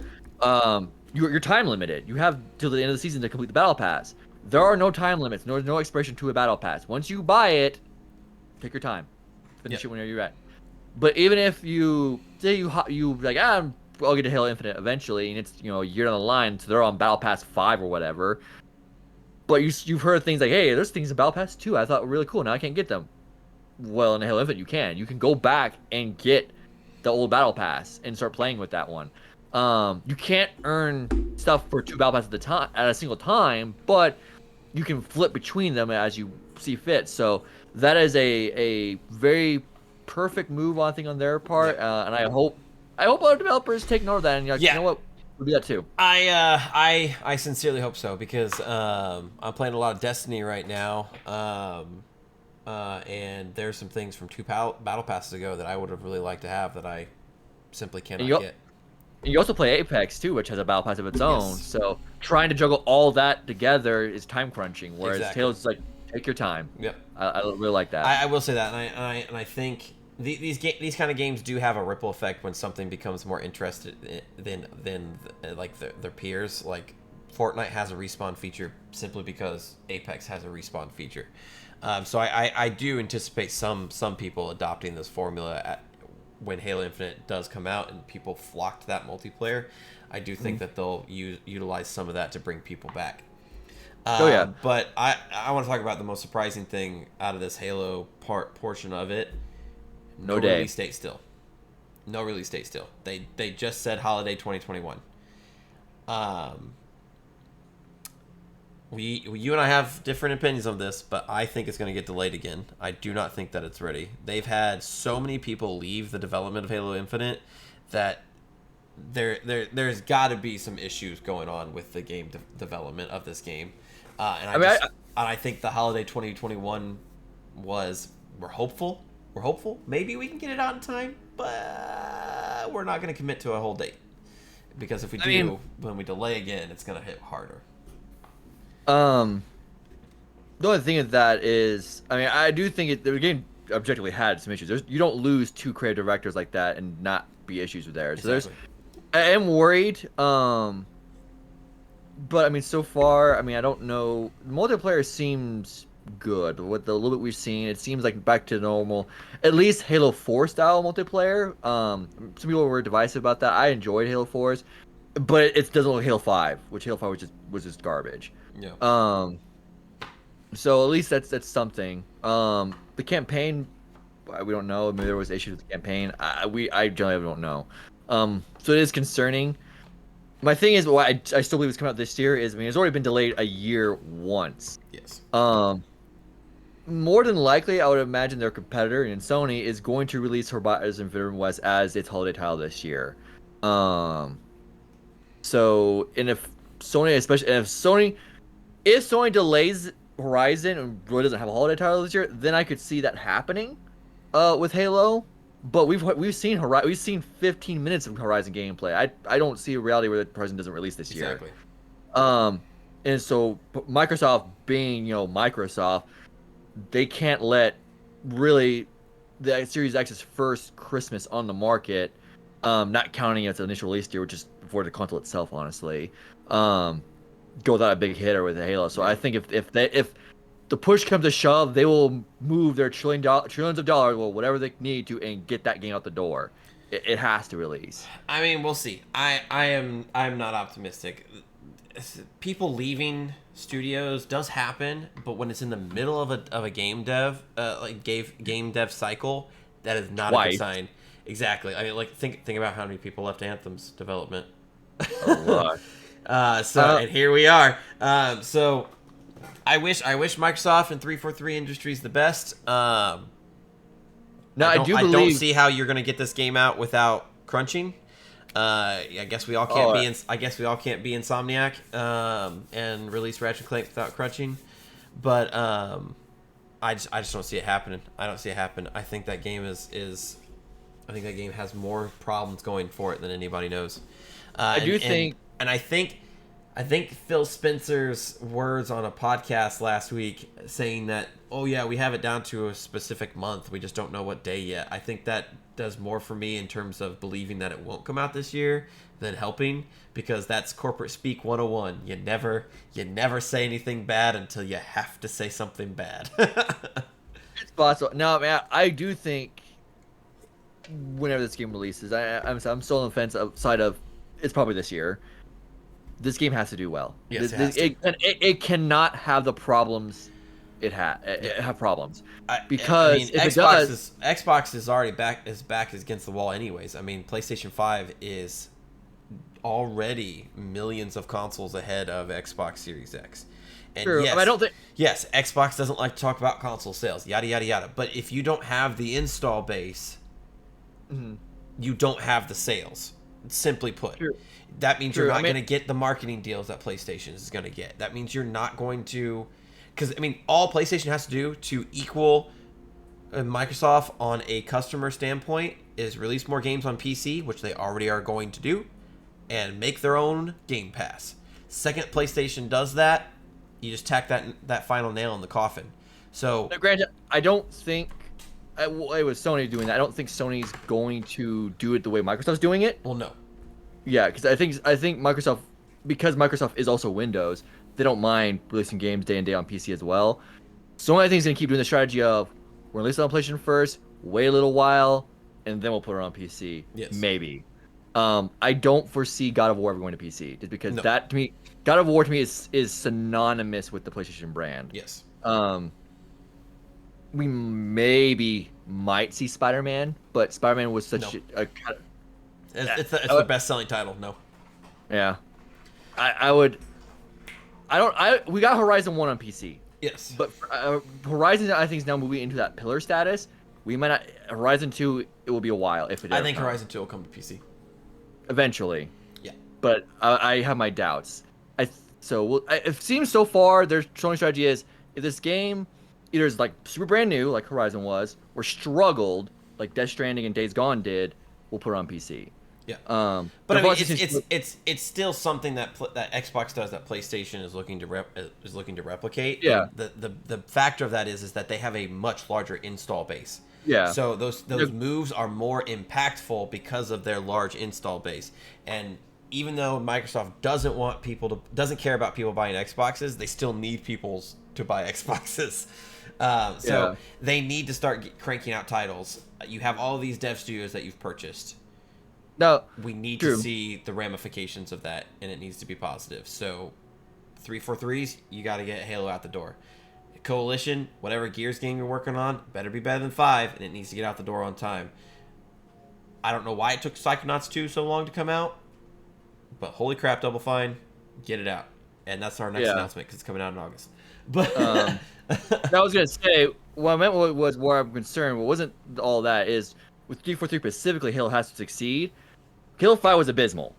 you're time limited. You have till the end of the season to complete the battle pass. There are no time limits. No expiration to a battle pass. Once you buy it, take your time. Finish it whenever you're at. But even if you say you like, I'll get to Halo Infinite eventually, and it's a year down the line, so they're on Battle Pass 5 or whatever. But you've heard things like, hey, there's things in Battle Pass 2 I thought were really cool. Now I can't get them. well, in Halo Infinite, you can go back and get the old battle pass and start playing with that one. You can't earn stuff for 2 battle passes at a single time, but you can flip between them as you see fit. So that is a very perfect move, I think, on their part, and I hope other developers take note of that and you're like, you know what, we'll do that too.
I sincerely hope so, because I'm playing a lot of Destiny right now, and there's some things from 2 battle passes ago that I would have really liked to have that I simply cannot get.
And you also play Apex too, which has a battle pass of its own. So trying to juggle all that together is time crunching. Whereas Halo's is like, take your time.
Yep.
I really like that.
I will say that, and I think these kind of games do have a ripple effect when something becomes more interested than like their peers. Like Fortnite has a respawn feature simply because Apex has a respawn feature. So I do anticipate some people adopting this formula when Halo Infinite does come out and people flock to that multiplayer. I do think that they'll utilize some of that to bring people back. But I want to talk about the most surprising thing out of this Halo portion of it. No release date still. No release date still. They just said holiday 2021. You and I have different opinions on this, but I think it's going to get delayed again. I do not think that it's ready. They've had so many people leave the development of Halo Infinite that there's got to be some issues going on with the game development of this game. I think the holiday 2021 we're hopeful. We're hopeful. Maybe we can get it out in time, but we're not going to commit to a whole date. Because if we when we delay again, it's going to hit harder.
The only thing of that is, I do think the game objectively had some issues. You don't lose 2 creative directors like that and not be issues with theirs.
Exactly.
So I am worried. But so far, I don't know. Multiplayer seems good. With the little bit we've seen, it seems like back to normal. At least Halo 4 style multiplayer. Some people were divisive about that. I enjoyed Halo 4's, but it doesn't look like Halo 5, which Halo 5 was just garbage.
Yeah.
So at least that's something. The campaign, we don't know. Maybe there was issues with the campaign. I generally don't know. So it is concerning. My thing is, why I still believe it's coming out this year is, it's already been delayed a year once.
Yes.
More than likely, I would imagine their competitor in Sony is going to release Horizon Forbidden West as its holiday title this year. So, and if Sony delays Horizon and really doesn't have a holiday title this year, then I could see that happening with Halo. But we've seen 15 minutes of Horizon gameplay. I don't see a reality where the Horizon doesn't release this year.
Exactly.
And so Microsoft being Microsoft, they can't let really the Series X's first Christmas on the market, not counting its initial release year, which is before the console itself, honestly, go without a big hitter with Halo. So I think if the push comes to shove, they will move their trillions of dollars, well, whatever they need to, and get that game out the door. It has to release.
We'll see. I'm not optimistic. People leaving studios does happen, but when it's in the middle of a game dev game dev cycle, that is not a good sign. Exactly. Think about how many people left Anthem's development.
A lot.
And here we are. So I wish Microsoft and 343 Industries the best. I don't see how you're going to get this game out without crunching. I guess we all can't be Insomniac and release Ratchet & Clank without crunching. But I just don't see it happening. I don't see it happen. I think that game I think that game has more problems going for it than anybody knows. I think Phil Spencer's words on a podcast last week saying that, oh yeah, we have it down to a specific month, we just don't know what day yet. I think that does more for me in terms of believing that it won't come out this year than helping, because that's corporate speak 101. You never say anything bad until you have to say something bad.
It's possible. No, man, I do think whenever this game releases, I'm still on the fence outside of it's probably this year. This game has to do well.
Yes,
it cannot have the problems it have problems.
I mean,
Because if it does,
Xbox is already back against the wall anyways. I mean, PlayStation 5 is already millions of consoles ahead of Xbox Series X. And
true. I, mean, I don't think.
yes, Xbox doesn't like to talk about console sales, yada yada yada. But if you don't have the install base,
Mhm.
you don't have the sales. Simply put,
True.
that means
True.
you're not
I mean,
going to get the marketing deals that PlayStation is going to get. That means you're not going to, because I mean, all PlayStation has to do to equal Microsoft on a customer standpoint is release more games on PC, which they already are going to do, and make their own Game Pass. Second, PlayStation does that, you just tack that final nail in the coffin. So,
now, granted, I don't think it was Sony doing that. I don't think Sony's going to do it the way Microsoft's doing it.
well, no.
Yeah, because I think Microsoft, because Microsoft is also Windows, they don't mind releasing games day and day on PC as well. So I think he's gonna keep doing the strategy of we're releasing on PlayStation first, wait a little while, and then we'll put it on PC.
Yes.
Maybe. I don't foresee God of War ever going to PC, just because
No.
that to me, God of War to me is synonymous with the PlayStation brand.
Yes.
We maybe might see Spider-Man, but Spider-Man was such
No.
a
It's the best-selling title. No.
yeah. We got Horizon 1 on PC.
Yes.
But Horizon, I think, is now moving into that pillar status. We might not. Horizon 2, it will be a while if it.
I think Horizon 2 will come to PC.
Eventually.
Yeah.
But I have my doubts. It seems so far their showing strategy is if this game either is like super brand new, like Horizon was, or struggled, like Death Stranding and Days Gone did, we'll put it on PC.
Yeah.
But
I mean, it's still something that Xbox does that PlayStation is looking to replicate.
Yeah.
The factor of that is that they have a much larger install base.
Yeah.
So those moves are more impactful because of their large install base. And even though Microsoft doesn't care about people buying Xboxes, they still need people to buy Xboxes. So they need to start cranking out titles. You have all of these dev studios that you've purchased.
No,
We need to see the ramifications of that, and it needs to be positive. So 343s, you got to get Halo out the door. Coalition, whatever Gears game you're working on, better be better than 5, and it needs to get out the door on time. I don't know why it took Psychonauts 2 so long to come out, but holy crap, Double Fine, get it out. And that's our next announcement, because it's coming out in August. But
I was going to say, what I meant was where I'm concerned, what wasn't all that, is with 343 specifically, Halo has to succeed. Halo 5 was abysmal.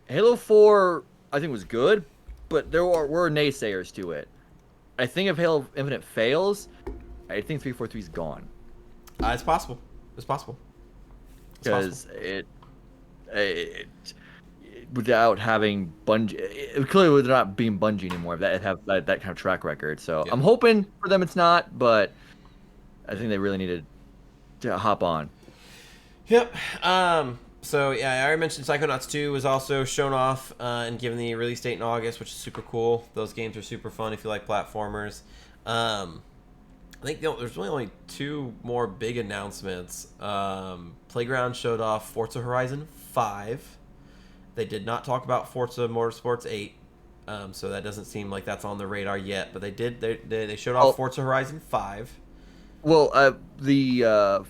Halo 4, I think, was good, but there were naysayers to it. I think if Halo Infinite fails, I think 343 is gone.
It's possible. It's possible.
Because it without having Bungie, it clearly would not being Bungie anymore. If that have that kind of track record. So I'm hoping for them it's not, but I think they really needed to hop on.
Yep. So yeah, I already mentioned Psychonauts 2 was also shown off and given the release date in August, which is super cool. Those games are super fun if you like platformers. I think there's really only 2 more big announcements. Playground showed off Forza Horizon 5. They did not talk about Forza Motorsports 8, so that doesn't seem like that's on the radar yet. But they did. They showed off Forza Horizon 5.
Well, the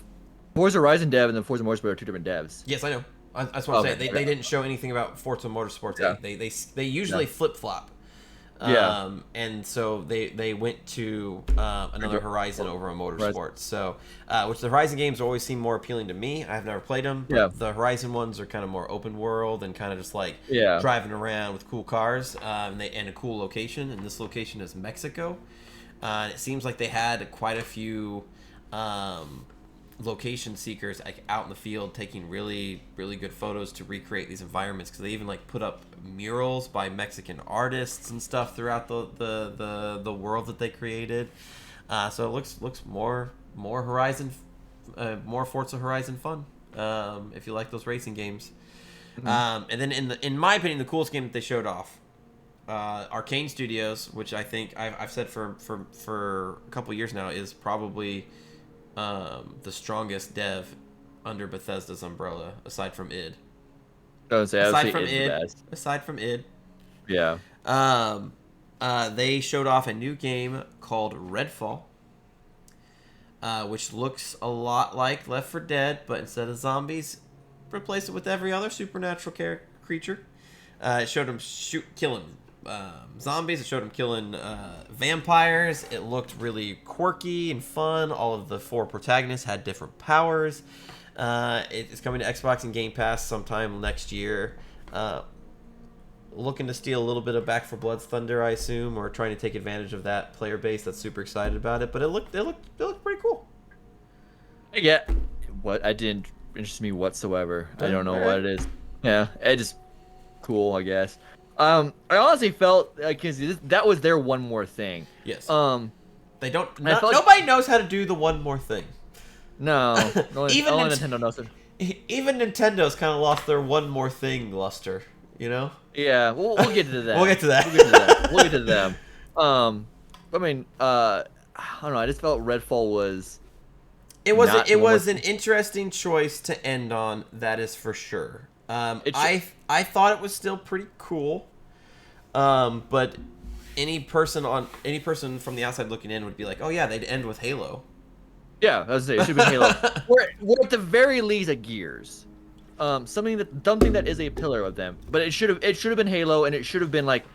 Forza Horizon dev and the Forza Motorsport are 2 different devs.
Yes, I know. That's what I'm saying. They didn't show anything about Forza Motorsports 8. They usually flip flop. And so they went to another Horizon over a Motorsports. So, which the Horizon games always seem more appealing to me. I've never played them. But the Horizon ones are kind of more open world and kind of just like driving around with cool cars and a cool location. And this location is Mexico. And it seems like they had quite a few location seekers like out in the field taking really good photos to recreate these environments, because they even like put up murals by Mexican artists and stuff throughout the world that they created. So it looks more Horizon, more Forza Horizon fun if you like those racing games. And then in my opinion, the coolest game that they showed off, Arcane Studios, which I think I've said for a couple years now is probably the strongest dev under Bethesda's umbrella, aside from id.
Aside from
id. Yeah. they showed off a new game called Redfall, which looks a lot like Left 4 Dead, but instead of zombies, replace it with every other supernatural creature. It showed him killing zombies. It showed him killing vampires. It looked really quirky and fun. All of the 4 protagonists had different powers. It's coming to Xbox and Game Pass sometime next year. Looking to steal a little bit of Back 4 Blood's thunder, I assume, or trying to take advantage of that player base that's super excited about it. But it looked pretty cool.
Yeah, what I didn't interest me whatsoever. I don't know what it is. Yeah, it just cool, I guess. I honestly felt because that was their one more thing.
Yes. They don't. Nobody knows how to do the one more thing.
No. Only Nintendo knows it.
Even Nintendo's kind of lost their one more thing luster. You know?
Yeah, we'll get to that.
We'll get to that.
We'll get to them. I mean, I don't know. I just felt Redfall was. It
was an interesting choice to end on. That is for sure. I thought it was still pretty cool. But any person from the outside looking in would be like, oh yeah, they'd end with Halo.
Yeah, I was saying it should be Halo. We're at the very least at Gears. Something that is a pillar of them, but it should have been Halo, and it should have been like,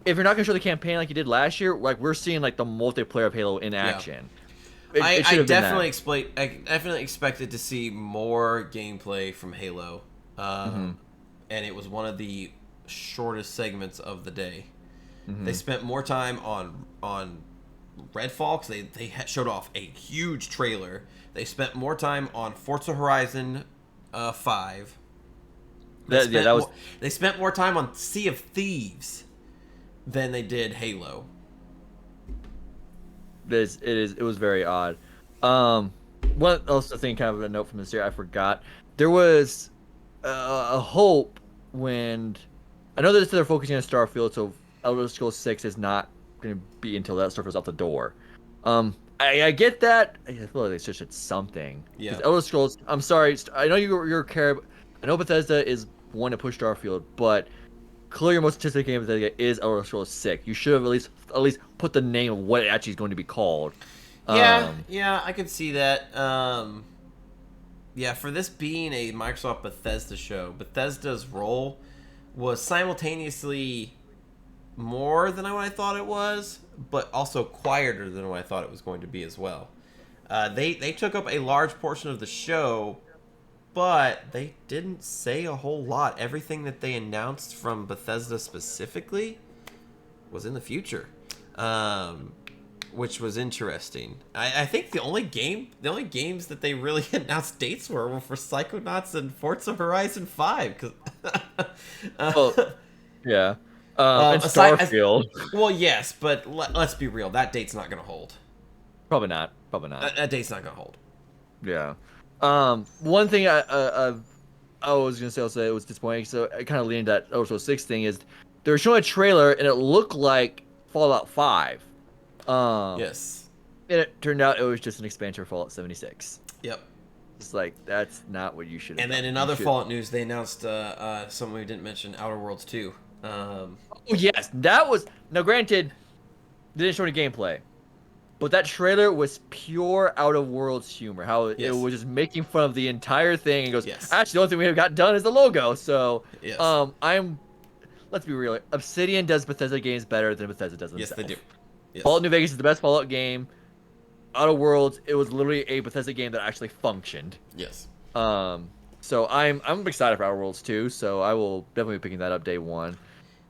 if you're not gonna show the campaign like you did last year, like we're seeing like the multiplayer of Halo in action.
Yeah. I definitely expected to see more gameplay from Halo, and it was one of the shortest segments of the day. They spent more time on Redfall because they showed off a huge trailer. They spent more time on Forza Horizon 5. They spent more time on Sea of Thieves than they did Halo.
It was very odd. One else thing, kind of a note from this year, I forgot. There was a hope when I know that they're focusing on Starfield, so Elder Scrolls 6 is not going to be until that stuff goes out the door. I get that. I feel like they should have something.
Yeah.
Elder Scrolls. I'm sorry. I know you're care. I know Bethesda is one to push Starfield, but clearly your most anticipated game of Bethesda is Elder Scrolls 6. You should have at least put the name of what it actually is going to be called.
Yeah, I could see that. Yeah, for this being a Microsoft Bethesda show, Bethesda's role was simultaneously more than what I thought it was, but also quieter than what I thought it was going to be as well. They took up a large portion of the show, but they didn't say a whole lot. Everything that they announced from Bethesda specifically was in the future, which was interesting. I think the only games that they really announced dates were for Psychonauts and Forza Horizon 5.
Yeah. And Starfield.
Well, yes, but let's be real. That date's not going to hold.
Probably not.
That date's not going to hold.
Yeah. One thing I was going to say also it was disappointing, so I kind of leaned that Elder Scrolls 6 thing is they were showing a trailer and it looked like Fallout 5.
Yes.
And it turned out it was just an expansion for Fallout 76.
Yep.
It's like, that's not what you should have
done. And then in other Fallout news, they announced something we didn't mention, Outer Worlds 2.
Oh, yes, that was... Now, granted, they didn't show any gameplay. But that trailer was pure Outer Worlds humor. How it was just making fun of the entire thing. And goes, actually, the only thing we have got done is the logo. So, let's be real. Obsidian does Bethesda games better than Bethesda does themselves.
Yes, they do. Yes.
Fallout New Vegas is the best Fallout game. Outer Worlds, it was literally a Bethesda game that actually functioned.
Yes.
So I'm excited for Outer Worlds 2, so I will definitely be picking that up day one.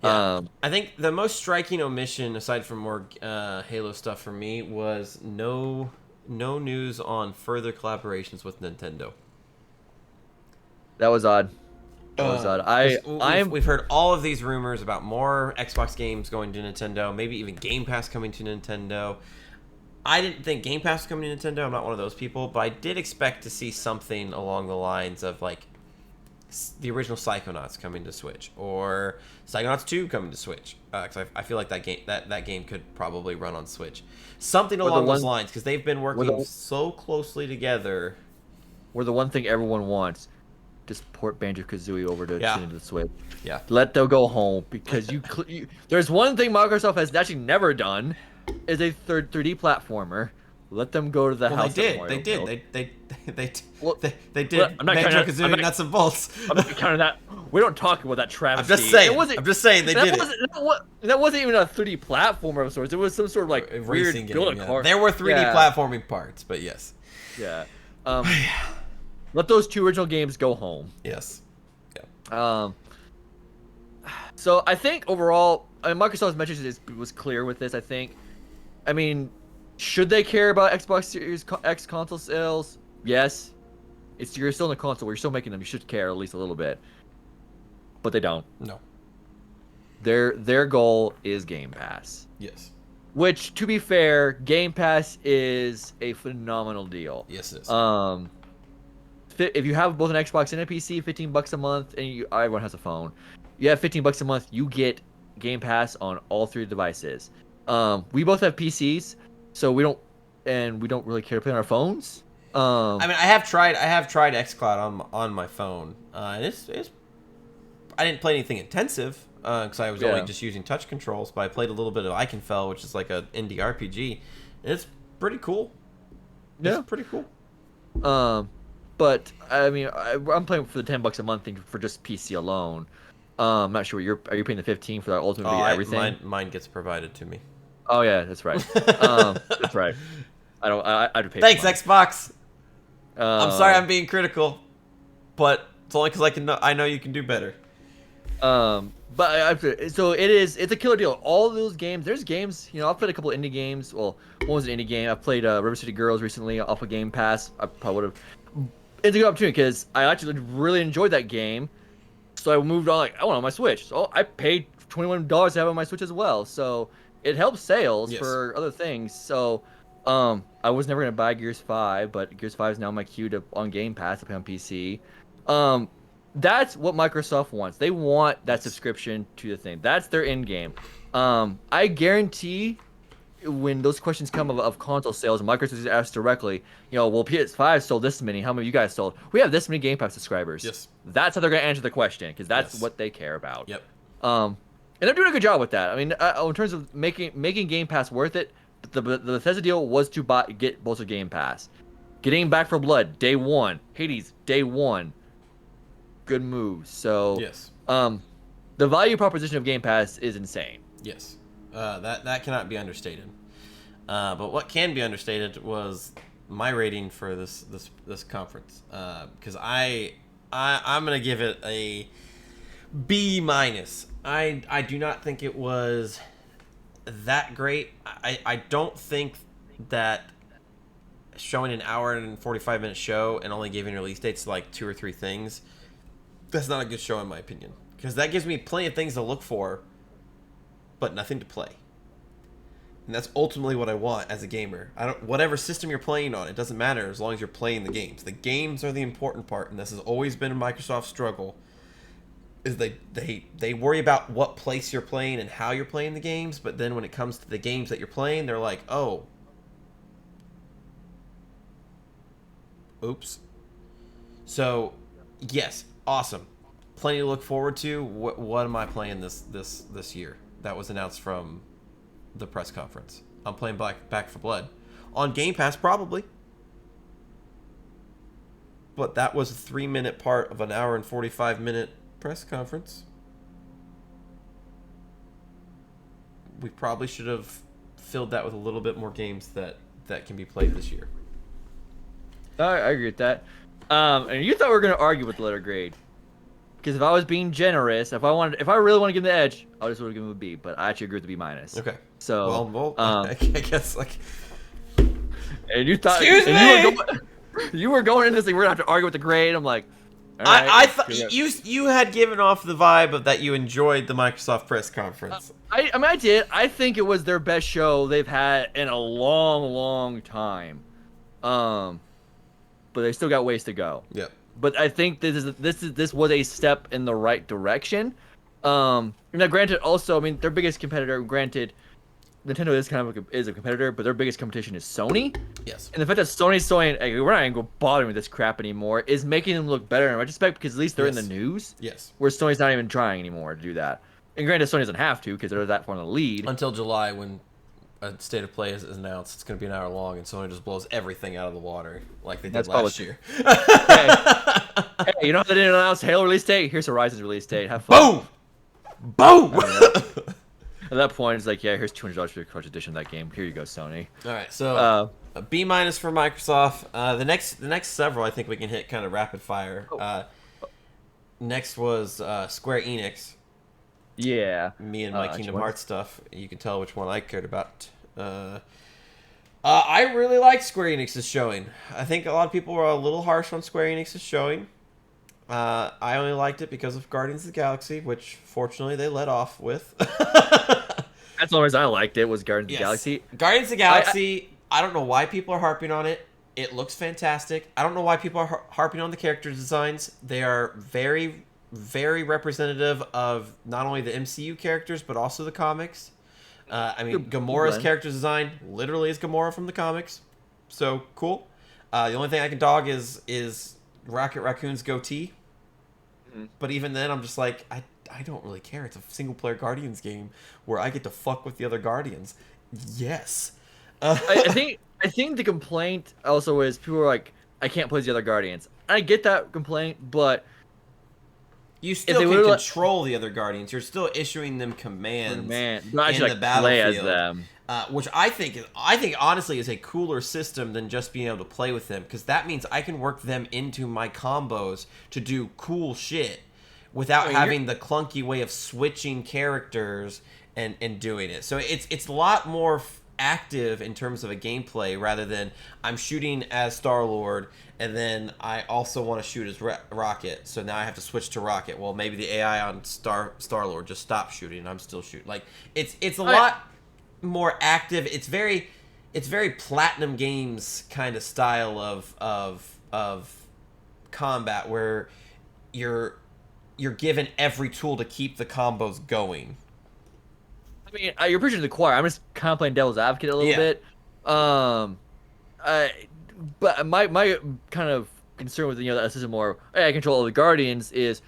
Yeah. I think the most striking omission, aside from more Halo stuff for me, was no news on further collaborations with Nintendo.
That was odd.
We've heard all of these rumors about more Xbox games going to Nintendo, maybe even Game Pass coming to Nintendo. I didn't think Game Pass was coming to Nintendo. I'm not one of those people, but I did expect to see something along the lines of like the original Psychonauts coming to Switch, or Psychonauts 2 coming to Switch. Because I feel like that game could probably run on Switch. Something along those lines, because they've been working so closely together.
Where the one thing everyone wants, just port Banjo-Kazooie over to the Switch.
Yeah.
Let them go home because there's one thing Microsoft has actually never done is a 3D platformer. Let them go to the house.
They did. They did. Banjo-Kazooie nuts and bolts.
I'm not counting that. We don't talk about that travesty.
I'm just saying they did it.
That wasn't even a 3D platformer of sorts. It was some sort of like
a
weird
racing
game.
Yeah. There were 3D platforming parts, but yes.
Yeah. Let those 2 original games go home.
Yes. Yeah.
So I think overall, Microsoft's message was clear with this. I mean, should they care about Xbox Series X console sales? Yes. You're still in the console. You're still making them. You should care at least a little bit. But they don't.
No.
Their goal is Game Pass.
Yes.
Which, to be fair, Game Pass is a phenomenal deal.
Yes, it is.
If you have both an Xbox and a PC, $15 a month, and everyone has a phone, you have $15 a month. You get Game Pass on all 3 devices. We both have PCs, so we don't really care to play on our phones.
I mean, I have tried xCloud on my phone. And it's I didn't play anything intensive because I was only just using touch controls, but I played a little bit of Iconfell, which is like an indie RPG. And it's pretty cool.
Yeah,
it's pretty cool.
But I mean, I'm playing for the $10 a month thing for just PC alone. I'm not sure. Are you paying the 15 for that ultimate everything?
Mine gets provided to me.
Oh yeah, that's right. That's right. I'd pay.
Thanks, Xbox. I'm sorry, I'm being critical, but it's only because I know you can do better.
But so it's a killer deal. All those games, there's games. I've played a couple of indie games. Well, one was an indie game. I played River City Girls recently off of Game Pass. I probably would have. It's a good opportunity because I actually really enjoyed that game. So I moved on. I went on my Switch. So I paid $21 to have it on my Switch as well. So it helps sales for other things. So I was never gonna buy Gears 5, but Gears 5 is now on my queue on Game Pass to play on PC. That's what Microsoft wants. They want that subscription to the thing. That's their end game. I guarantee when those questions come of console sales, Microsoft is asked directly, well, PS5 sold this many. How many of you guys sold? We have this many Game Pass subscribers.
Yes.
That's how they're going to answer the question because that's what they care about.
Yep.
And they're doing a good job with that. I mean, in terms of making Game Pass worth it, the Bethesda deal was to get both of Game Pass. Getting Back 4 Blood, day 1. Hades, day 1. Good move. So,
yes.
The value proposition of Game Pass is insane.
Yes. That cannot be understated. But what can be understated was my rating for this conference. Because I'm gonna give it a B minus. I do not think it was that great. I don't think that showing an hour and 45-minute show and only giving release dates to like 2 or 3 things, that's not a good show in my opinion. Because that gives me plenty of things to look for, but nothing to play. And that's ultimately what I want as a gamer. Whatever system you're playing on, it doesn't matter as long as you're playing the games. The games are the important part, and this has always been a Microsoft struggle. Is they worry about what place you're playing and how you're playing the games, but then when it comes to the games that you're playing, they're like, oh, oops. So, yes, awesome. Plenty to look forward to. What am I playing this year? That was announced from the press conference. I'm playing Back 4 Blood. On Game Pass, probably. But that was a 3-minute part of an hour and 45-minute press conference. We probably should have filled that with a little bit more games that can be played this year.
I agree with that. And you thought we were going to argue with the letter grade. Because if I was being generous, if I really want to give them the edge, I just would have given them a B. But I actually agree with the B minus.
Okay.
So,
well, I guess like.
And you thought.
Excuse me.
You were going into this thing. We're gonna have to argue with the grade. I'm like.
I thought you had given off the vibe of that you enjoyed the Microsoft press conference.
I mean, I did. I think it was their best show they've had in a long, long time. But they still got ways to go.
Yep.
But I think this was a step in the right direction. Now, granted, also, I mean, their biggest competitor, granted, Nintendo is kind of is a competitor, but their biggest competition is Sony.
Yes.
And the fact that Sony's saying, hey, we're not even going to bother with this crap anymore is making them look better in retrospect because at least they're in the news.
Yes.
Where Sony's not even trying anymore to do that. And granted, Sony doesn't have to because they're that far in the lead.
Until July, when a state of play is announced, it's going to be an hour long, and Sony just blows everything out of the water like they did last year.
Hey, you know how they didn't announce Halo release date? Here's Horizon's release date. Have fun.
Boom! Boom!
At that point, it's like, yeah, here's $200 for your collector's edition of that game. Here you go, Sony.
All right, so a B- for Microsoft. The next several, I think we can hit kind of rapid fire. Next was Square Enix.
Yeah.
Me and my Kingdom Hearts stuff. You can tell which one I cared about. I really liked Square Enix's showing. I think a lot of people were a little harsh on Square Enix's showing. I only liked it because of Guardians of the Galaxy, which fortunately they let off with.
That's the only reason I liked it was Guardians of the Galaxy.
Guardians of the Galaxy, I don't know why people are harping on it. It looks fantastic. I don't know why people are harping on the character designs. They are very, very representative of not only the MCU characters, but also the comics. I mean, Gamora's character design literally is Gamora from the comics. So, cool. The only thing I can dog is Rocket Raccoon's goatee. But even then, I'm just like, I don't really care. It's a single-player Guardians game where I get to fuck with the other Guardians. Yes.
I think the complaint also is people are like, I can't play as the other Guardians. I get that complaint, but
you still can control the other Guardians. You're still issuing them commands
not
in the battlefield, play as them. Which I think honestly is a cooler system than just being able to play with them, because that means I can work them into my combos to do cool shit without having the clunky way of switching characters and doing it. So it's a lot more active in terms of a gameplay rather than I'm shooting as Star-Lord and then I also want to shoot as Rocket, so now I have to switch to Rocket. Well, maybe the AI on Star-Lord just stopped shooting and I'm still shooting. Like it's a lot more active. It's very Platinum Games kind of style of combat where you're given every tool to keep the combos going.
I mean, you're preaching to the choir. I'm just kind of playing devil's advocate a little bit. But my kind of concern with that system more, hey, I control all the Guardians is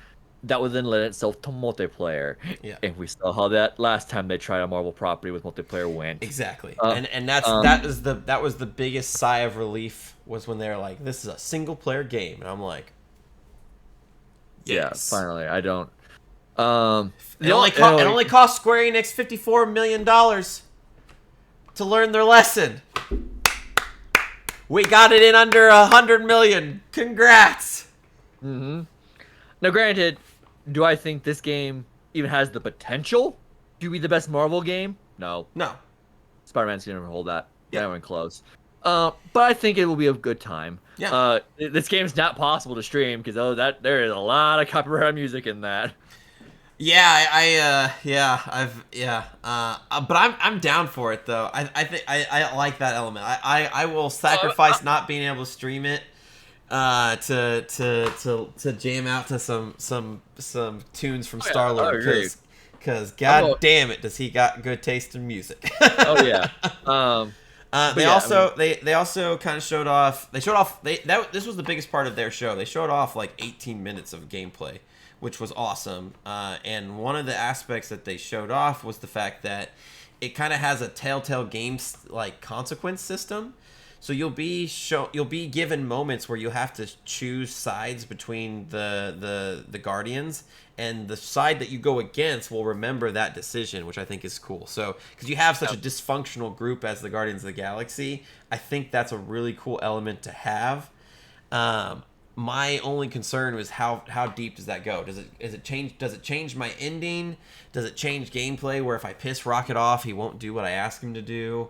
that would then lend itself to multiplayer.
Yeah.
And we saw how that last time they tried a Marvel property with multiplayer went.
Exactly. And that was the biggest sigh of relief was when they were like, this is a single player game, and I'm like, yes.
Yeah, finally. I don't.
It only cost Square Enix $54 million to learn their lesson. We got it in under $100 million. Congrats.
Mm-hmm. Now, granted, do I think this game even has the potential to be the best Marvel game? No. Spider-Man's gonna hold that. Yeah. Not even close. But I think it will be a good time.
Yeah.
This game's not possible to stream because there is a lot of copyrighted music in that.
Yeah, but I'm down for it though. I think I like that element. I will sacrifice not being able to stream it to jam out to some tunes from Star-Lord because god damn it, does he got good taste in music.
Oh yeah.
They also kind of showed off. This was the biggest part of their show. They showed off like 18 minutes of gameplay, which was awesome. And one of the aspects that they showed off was the fact that it kind of has a Telltale Games like consequence system. So you'll be given moments where you'll have to choose sides between the Guardians, and the side that you go against will remember that decision, which I think is cool. So because you have such a dysfunctional group as the Guardians of the Galaxy, I think that's a really cool element to have. My only concern was how deep does that go? Does it change my ending? Does it change gameplay where if I piss Rocket off, he won't do what I ask him to do?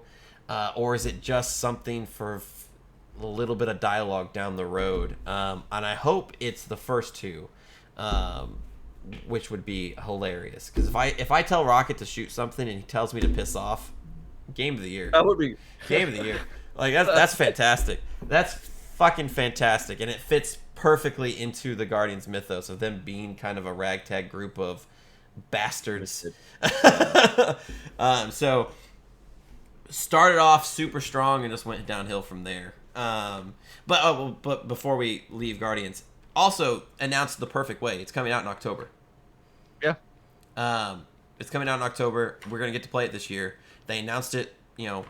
Or is it just something for a little bit of dialogue down the road? And I hope it's the first two, which would be hilarious. Because if I tell Rocket to shoot something and he tells me to piss off, game of the year.
That would be
game of the year. Like that's fantastic. That's fucking fantastic, and it fits perfectly into the Guardians mythos of them being kind of a ragtag group of bastards. So started off super strong and just went downhill from there. But before we leave Guardians, also announced The Perfect Way. It's coming out in October.
Yeah.
It's coming out in October. We're gonna get to play it this year. They announced it, 4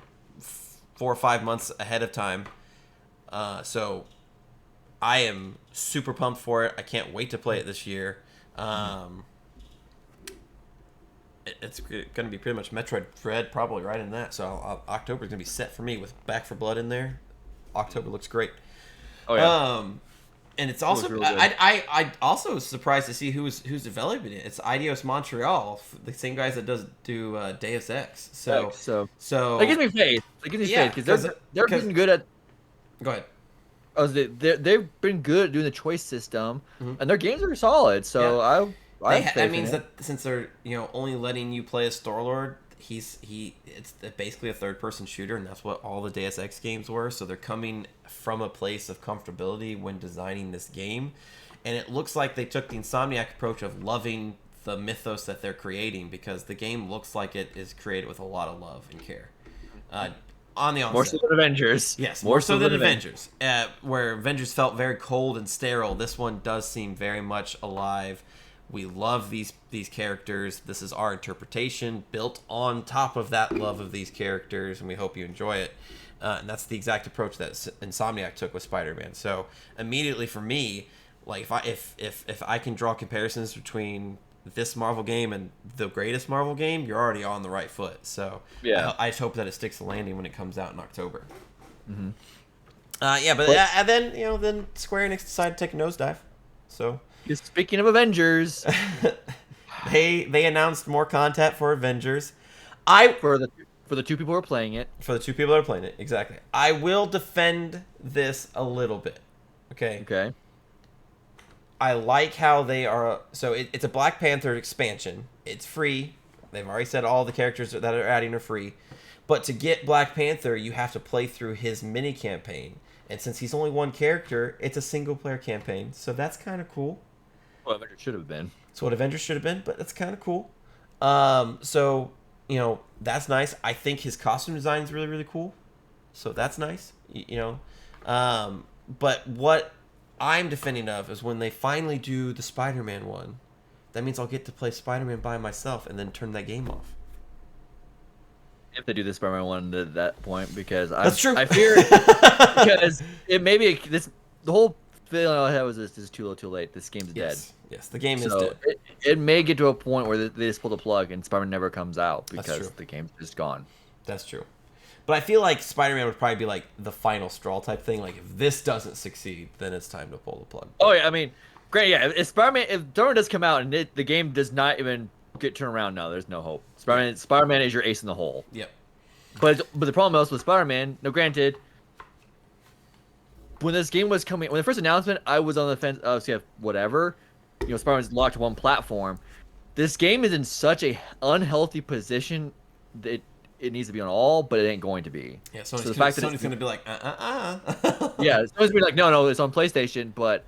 or 5 months ahead of time. So I am super pumped for it. I can't wait to play it this year. It's going to be pretty much Metroid Dread probably right in that. So October's going to be set for me with Back 4 Blood in there. October looks great.
Oh yeah.
And it's also
really
I also was surprised to see who's developing it. It's Eidos Montreal, the same guys that do Deus Ex. So
that gives me faith. It gives me faith because they're been good at.
Go ahead.
They've been good at doing the choice system, and their games are solid. So
yeah.
that
means that since they're only letting you play as Star-Lord, it's basically a third-person shooter, and that's what all the Deus Ex games were. So they're coming from a place of comfortability when designing this game, and it looks like they took the Insomniac approach of loving the mythos that they're creating, because the game looks like it is created with a lot of love and care. On the onset.
More so than Avengers.
Yes, more so than Avengers. Where Avengers felt very cold and sterile, this one does seem very much alive. We love these characters. This is our interpretation built on top of that love of these characters, and we hope you enjoy it. And that's the exact approach that Insomniac took with Spider-Man. So immediately for me, like if I can draw comparisons between this Marvel game and the greatest Marvel game, you're already on the right foot. So
yeah,
I just hope that it sticks the landing when it comes out in October.
Mm-hmm.
And then Square Enix decided to take a nosedive. So
speaking of Avengers,
they announced more content for Avengers.
For the two people who are playing it.
For the two people that are playing it, exactly. I will defend this a little bit. Okay.
Okay.
I like how they are. So it's a Black Panther expansion. It's free. They've already said all the characters that are adding are free. But to get Black Panther, you have to play through his mini campaign. And since he's only one character, it's a single player campaign. So that's kind of cool.
Well, Avengers should have been.
It's what Avengers should have been, but that's kind of cool. So that's nice. I think his costume design is really, really cool. So that's nice. But what I'm defending of is when they finally do the Spider-Man one, that means I'll get to play Spider-Man by myself and then turn that game off.
If they do the Spider-Man one at that point, because
that's true.
I fear because it may be the whole feeling I had was this is too little, too late. This game's dead.
Yes, the game is dead.
It may get to a point where they just pull the plug and Spider-Man never comes out because the game's just gone.
That's true. But I feel like Spider-Man would probably be like the final straw type thing. Like if this doesn't succeed, then it's time to pull the plug.
Oh yeah, I mean, great. Yeah, if Spider-Man does come out and the game does not even get turned around, no, there's no hope. Spider-Man is your ace in the hole.
Yep.
But the problem is with Spider-Man. Now, granted, when this game was coming, when the first announcement, I was on the fence of whatever. Spider-Man's locked to one platform. This game is in such a unhealthy position that it needs to be on all, but it ain't going to be.
Yeah, so the fact that Sony's going to be like,
Yeah, Sony's going to be like, no, it's on PlayStation, but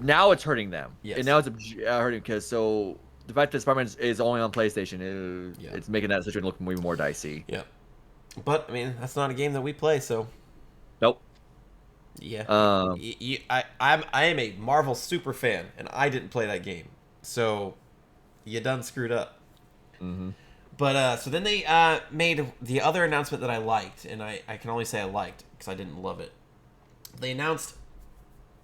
now it's hurting them.
Yes.
And now it's hurting because the fact that Spider-Man is only on PlayStation, it's making that situation look even more dicey.
Yeah. But, I mean, that's not a game that we play, so.
Nope.
Yeah. I am a Marvel super fan, and I didn't play that game. So, you done screwed up.
Mm-hmm.
But, so then they made the other announcement that I liked, and I can only say I liked, because I didn't love it. They announced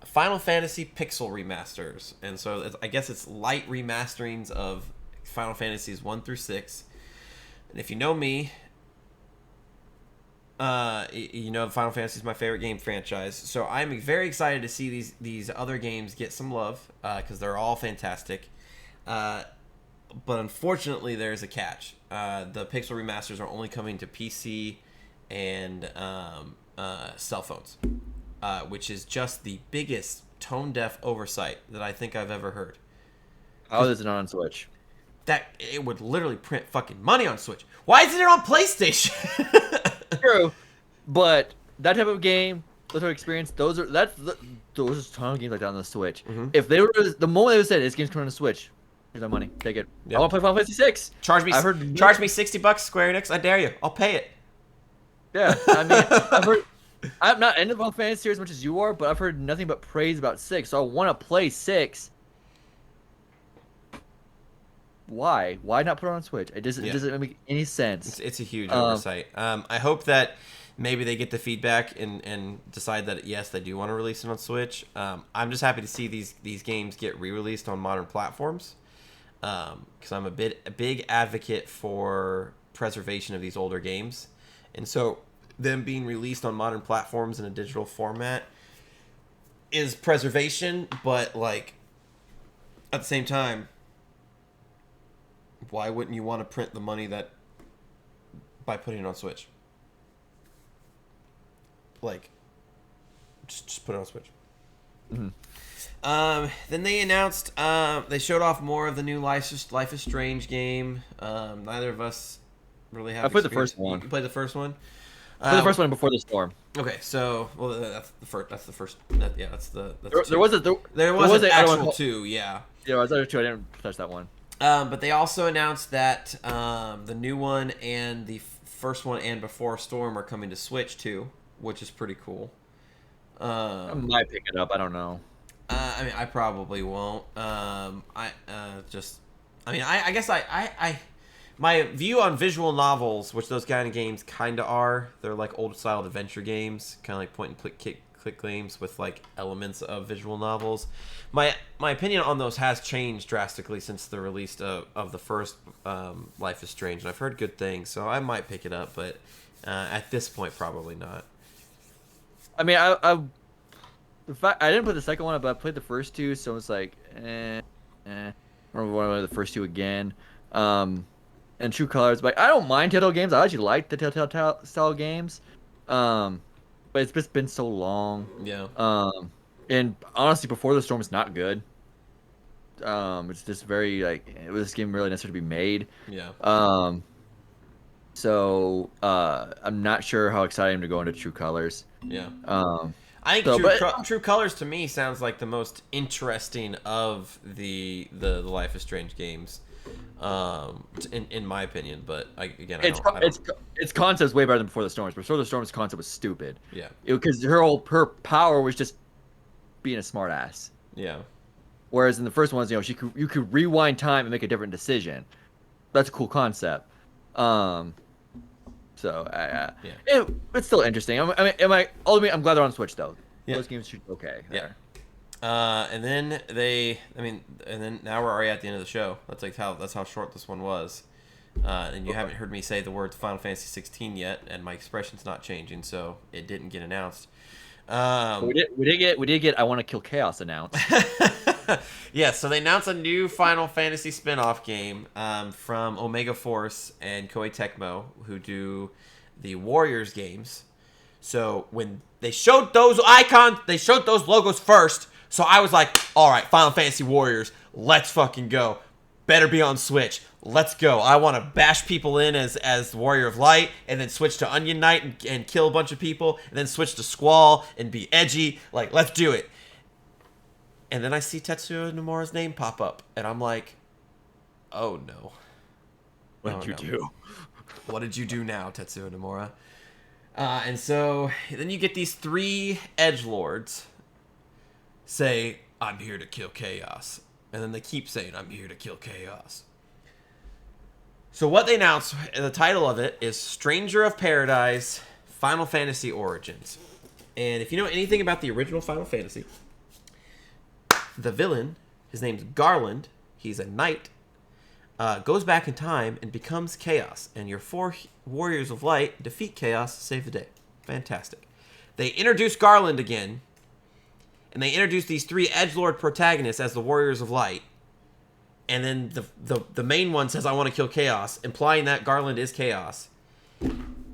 Final Fantasy Pixel remasters, and so I guess it's light remasterings of Final Fantasies 1 through 6. And if you know me, Final Fantasy is my favorite game franchise, so I'm very excited to see these other games get some love because they're all fantastic. But unfortunately, there's a catch. The Pixel remasters are only coming to PC and cell phones. Which is just the biggest tone-deaf oversight that I think I've ever heard.
How is it not on Switch?
That it would literally print fucking money on Switch. Why isn't it on PlayStation?
True, but that type of game, that type of experience, those are a ton of games like that on the Switch.
Mm-hmm.
If they were the moment they said this game's coming on the Switch, Here's my money. Take it.
Yep.
I want to play Final Fantasy 6.
Charge me $60, Square Enix. I dare you. I'll pay it.
Yeah, I mean, I've heard. I'm not into the Final Fantasy series as much as you are, but I've heard nothing but praise about 6. So I want to play 6. Why? Why not put it on Switch? It doesn't make any sense.
It's a huge oversight. I hope that maybe they get the feedback and decide that yes, they do want to release it on Switch. I'm just happy to see these games get re-released on modern platforms, because I'm a big advocate for preservation of these older games, and so them being released on modern platforms in a digital format is preservation, but like at the same time, why wouldn't you want to print the money that by putting it on Switch? Like, just put it on Switch.
Mm-hmm.
Then they announced, they showed off more of the new Life is Strange game. Neither of us really have.
I played the first one.
You played the first one.
The first one before the storm.
Okay, so that's the first. That's the first. That's
there was
an actual 2. Yeah.
Yeah, there was other 2. I didn't touch that one.
But they also announced that the new one and the first one and Before Storm are coming to Switch too, which is pretty cool.
I might pick it up. I don't know.
I mean, I probably won't. I guess my view on visual novels, which those kind of games kind of are, they're like old style adventure games, kind of like point and click games with like elements of visual novels. My opinion on those has changed drastically since the release of the first Life is Strange, and I've heard good things, so I might pick it up, but at this point, probably not.
I mean, in fact, I didn't play the second one, but I played the first 2, so it's like, I remember one of the first 2 again. And True Colors, but I don't mind Telltale games. I actually like the Telltale style games. But it's just been so long.
Yeah.
And honestly, Before the Storm is not good. It's just very this game really necessary to be made.
Yeah.
So I'm not sure how excited I am to go into True Colors.
Yeah. I think
so,
True Colors to me sounds like the most interesting of the Life is Strange games, in my opinion. But
its concept's way better than Before the Storms. Before the Storms concept was stupid.
Yeah.
Because her power was just being a smart ass.
Yeah.
Whereas in the first ones, you could rewind time and make a different decision. That's a cool concept. It's still interesting. Ultimately, I'm glad they're on Switch though.
Yeah.
Those games should be okay.
Yeah. And then now we're already at the end of the show. That's how short this one was. And you haven't heard me say the words Final Fantasy 16 yet, and my expression's not changing, so it didn't get announced.
We did get I Want to Kill Chaos announced.
Yeah, so they announced a new Final Fantasy spin-off game from Omega Force and Koei Tecmo, who do the Warriors games. So when they showed those those logos first, so I was like, all right, Final Fantasy Warriors, let's fucking go. Better be on Switch. Let's go. I want to bash people in as Warrior of Light, and then switch to Onion Knight and kill a bunch of people, and then switch to Squall and be edgy. Like, let's do it. And then I see Tetsuya Nomura's name pop up, and I'm like, oh no.
What did you do?
What did you do now, Tetsuya Nomura? And so then you get these 3 edgelords say, I'm here to kill chaos. And then they keep saying, I'm here to kill chaos. So what they announced, the title of it is Stranger of Paradise, Final Fantasy Origins. And if you know anything about the original Final Fantasy, the villain, his name's Garland, he's a knight, goes back in time and becomes Chaos. And your 4 Warriors of Light defeat Chaos to save the day. Fantastic. They introduce Garland again, and they introduce these 3 edgelord protagonists as the Warriors of Light. And then the main one says, I want to kill Chaos, implying that Garland is Chaos. And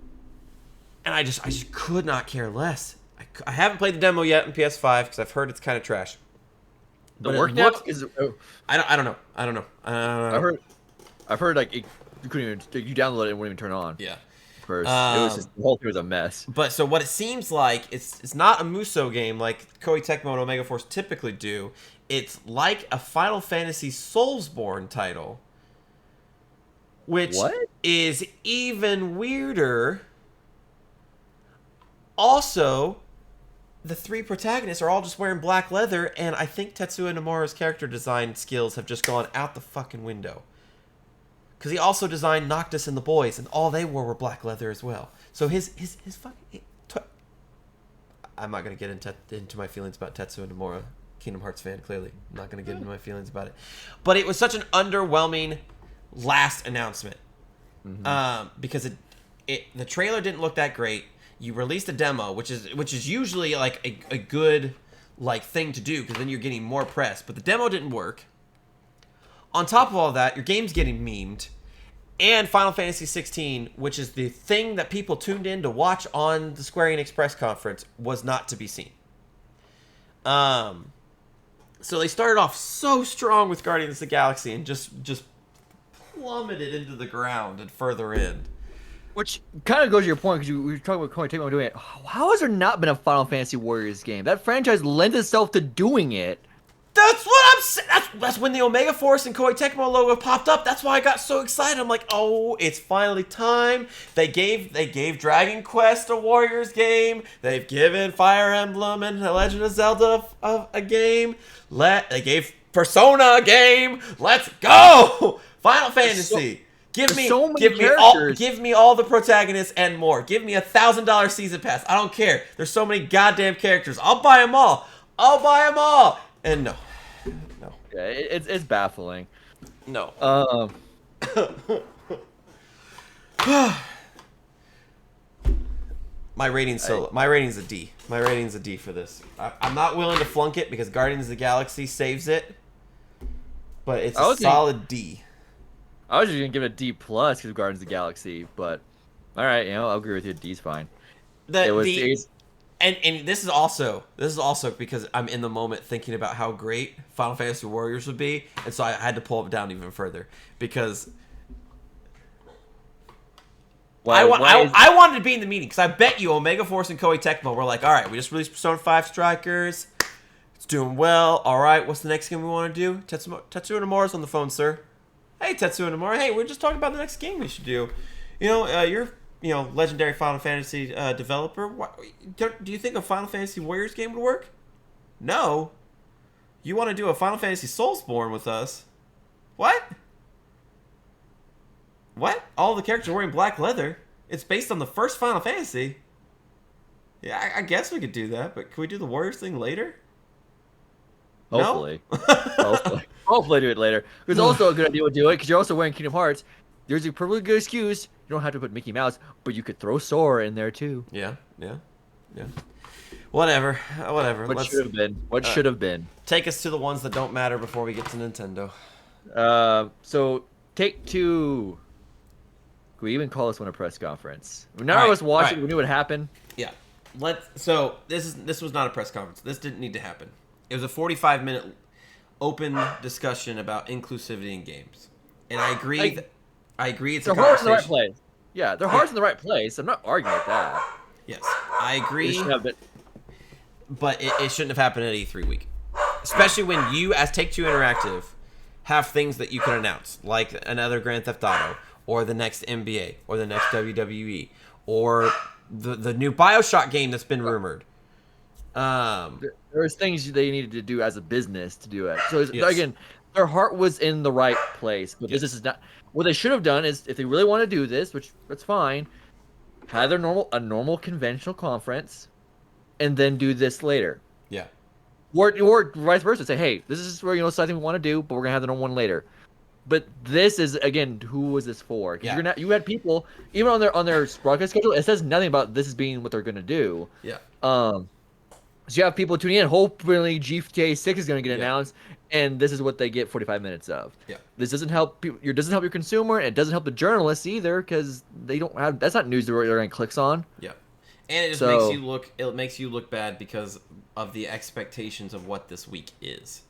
I just could not care less. I haven't played the demo yet on PS5 because I've heard it's kind of trash.
The work now is.
I don't know.
I've heard like you couldn't even you download it and wouldn't even turn it on.
Yeah.
First, it was just the whole thing was a mess.
But so what it seems like, it's not a Musou game like Koei Tecmo and Omega Force typically do. it's like a Final Fantasy Soulsborne title, which is even weirder. Also, the 3 protagonists are all just wearing black leather, and I think Tetsuya Nomura's character design skills have just gone out the fucking window. Because he also designed Noctis and the boys, and all they wore were black leather as well. So his fucking... I'm not going to get into my feelings about Tetsuya Nomura. Kingdom Hearts fan, clearly. I'm not going to get into my feelings about it. But it was such an underwhelming last announcement. Because the trailer didn't look that great. You released a demo, which is usually like a good like thing to do, because then you're getting more press. But the demo didn't work. On top of all that, your game's getting memed. And Final Fantasy 16, which is the thing that people tuned in to watch on the Square Enix press conference, was not to be seen. So they started off so strong with Guardians of the Galaxy and just plummeted into the ground at further end.
Which kind of goes to your point, because we were talking about Koei Tecmo doing it. How has there not been a Final Fantasy Warriors game? That franchise lends itself to doing it.
That's what I'm saying. That's when the Omega Force and Koei Tecmo logo popped up. That's why I got so excited. I'm like, oh, it's finally time. They gave Dragon Quest a Warriors game. They've given Fire Emblem and The Legend of Zelda a game. They gave Persona a game. Let's go. Final Fantasy. Give me all the protagonists and more. Give me $1,000 season pass. I don't care. There's so many goddamn characters. I'll buy them all. And no.
Yeah, it's baffling.
No. My rating's a D. My rating's a D for this. I'm not willing to flunk it because Guardians of the Galaxy saves it, but it's a solid D.
I was just gonna give it a D plus because of Guardians of the Galaxy, but all right, I'll agree with you. D's fine.
And this is also because I'm in the moment thinking about how great Final Fantasy Warriors would be, and so I had to pull it down even further because I wanted to be in the meeting, because I bet you Omega Force and Koei Tecmo were like, all right, we just released Persona 5 Strikers, it's doing well. All right, what's the next game we want to do? Tetsuya Nomura's on the phone, sir. Hey, Tetsuya Nomura. Hey, we're just talking about the next game we should do. You're legendary Final Fantasy developer. Do you think a Final Fantasy Warriors game would work? No. You want to do a Final Fantasy Soulsborne with us? What? All the characters are wearing black leather. It's based on the first Final Fantasy. Yeah, I guess we could do that, but can we do the Warriors thing later?
Hopefully.
No?
Hopefully do it later. It's also a good idea to do it, because you're also wearing Kingdom Hearts. There's a perfectly good excuse. You don't have to put Mickey Mouse, but you could throw Sora in there too.
Yeah. Whatever.
What should have been?
Take us to the ones that don't matter before we get to Nintendo.
So Take-Two. Could we even call this one a press conference? None of us watched it. We knew what happened.
Yeah. So this was not a press conference. This didn't need to happen. It was a 45-minute open discussion about inclusivity in games, and I agree. I agree. It's a conversation.
Their heart's in the right place. Yeah, their heart's in the right place. I'm not arguing with that.
Yes, I agree. But it shouldn't have happened at E3 week, especially when you, as Take-Two Interactive, have things that you can announce, like another Grand Theft Auto, or the next NBA, or the next WWE, or the new BioShock game that's been rumored.
There's things they needed to do as a business to do it. So again, their heart was in the right place, but business is not. What they should have done is, if they really want to do this, which that's fine, have a normal conventional conference, and then do this later.
Yeah.
Or vice versa. Say, hey, this is where something we want to do, but we're gonna have the normal one later. But this is, again, who was this for? Because you had people even on their broadcast schedule. It says nothing about this as being what they're gonna do.
Yeah.
So you have people tuning in. Hopefully, GTA 6 is gonna get announced, and this is what they get 45 minutes of.
Yeah.
This doesn't help people. It doesn't help your consumer, and it doesn't help the journalists either, because they don't have. That's not news they're getting clicks on.
Yeah. And it just makes you look. It makes you look bad because of the expectations of what this week is.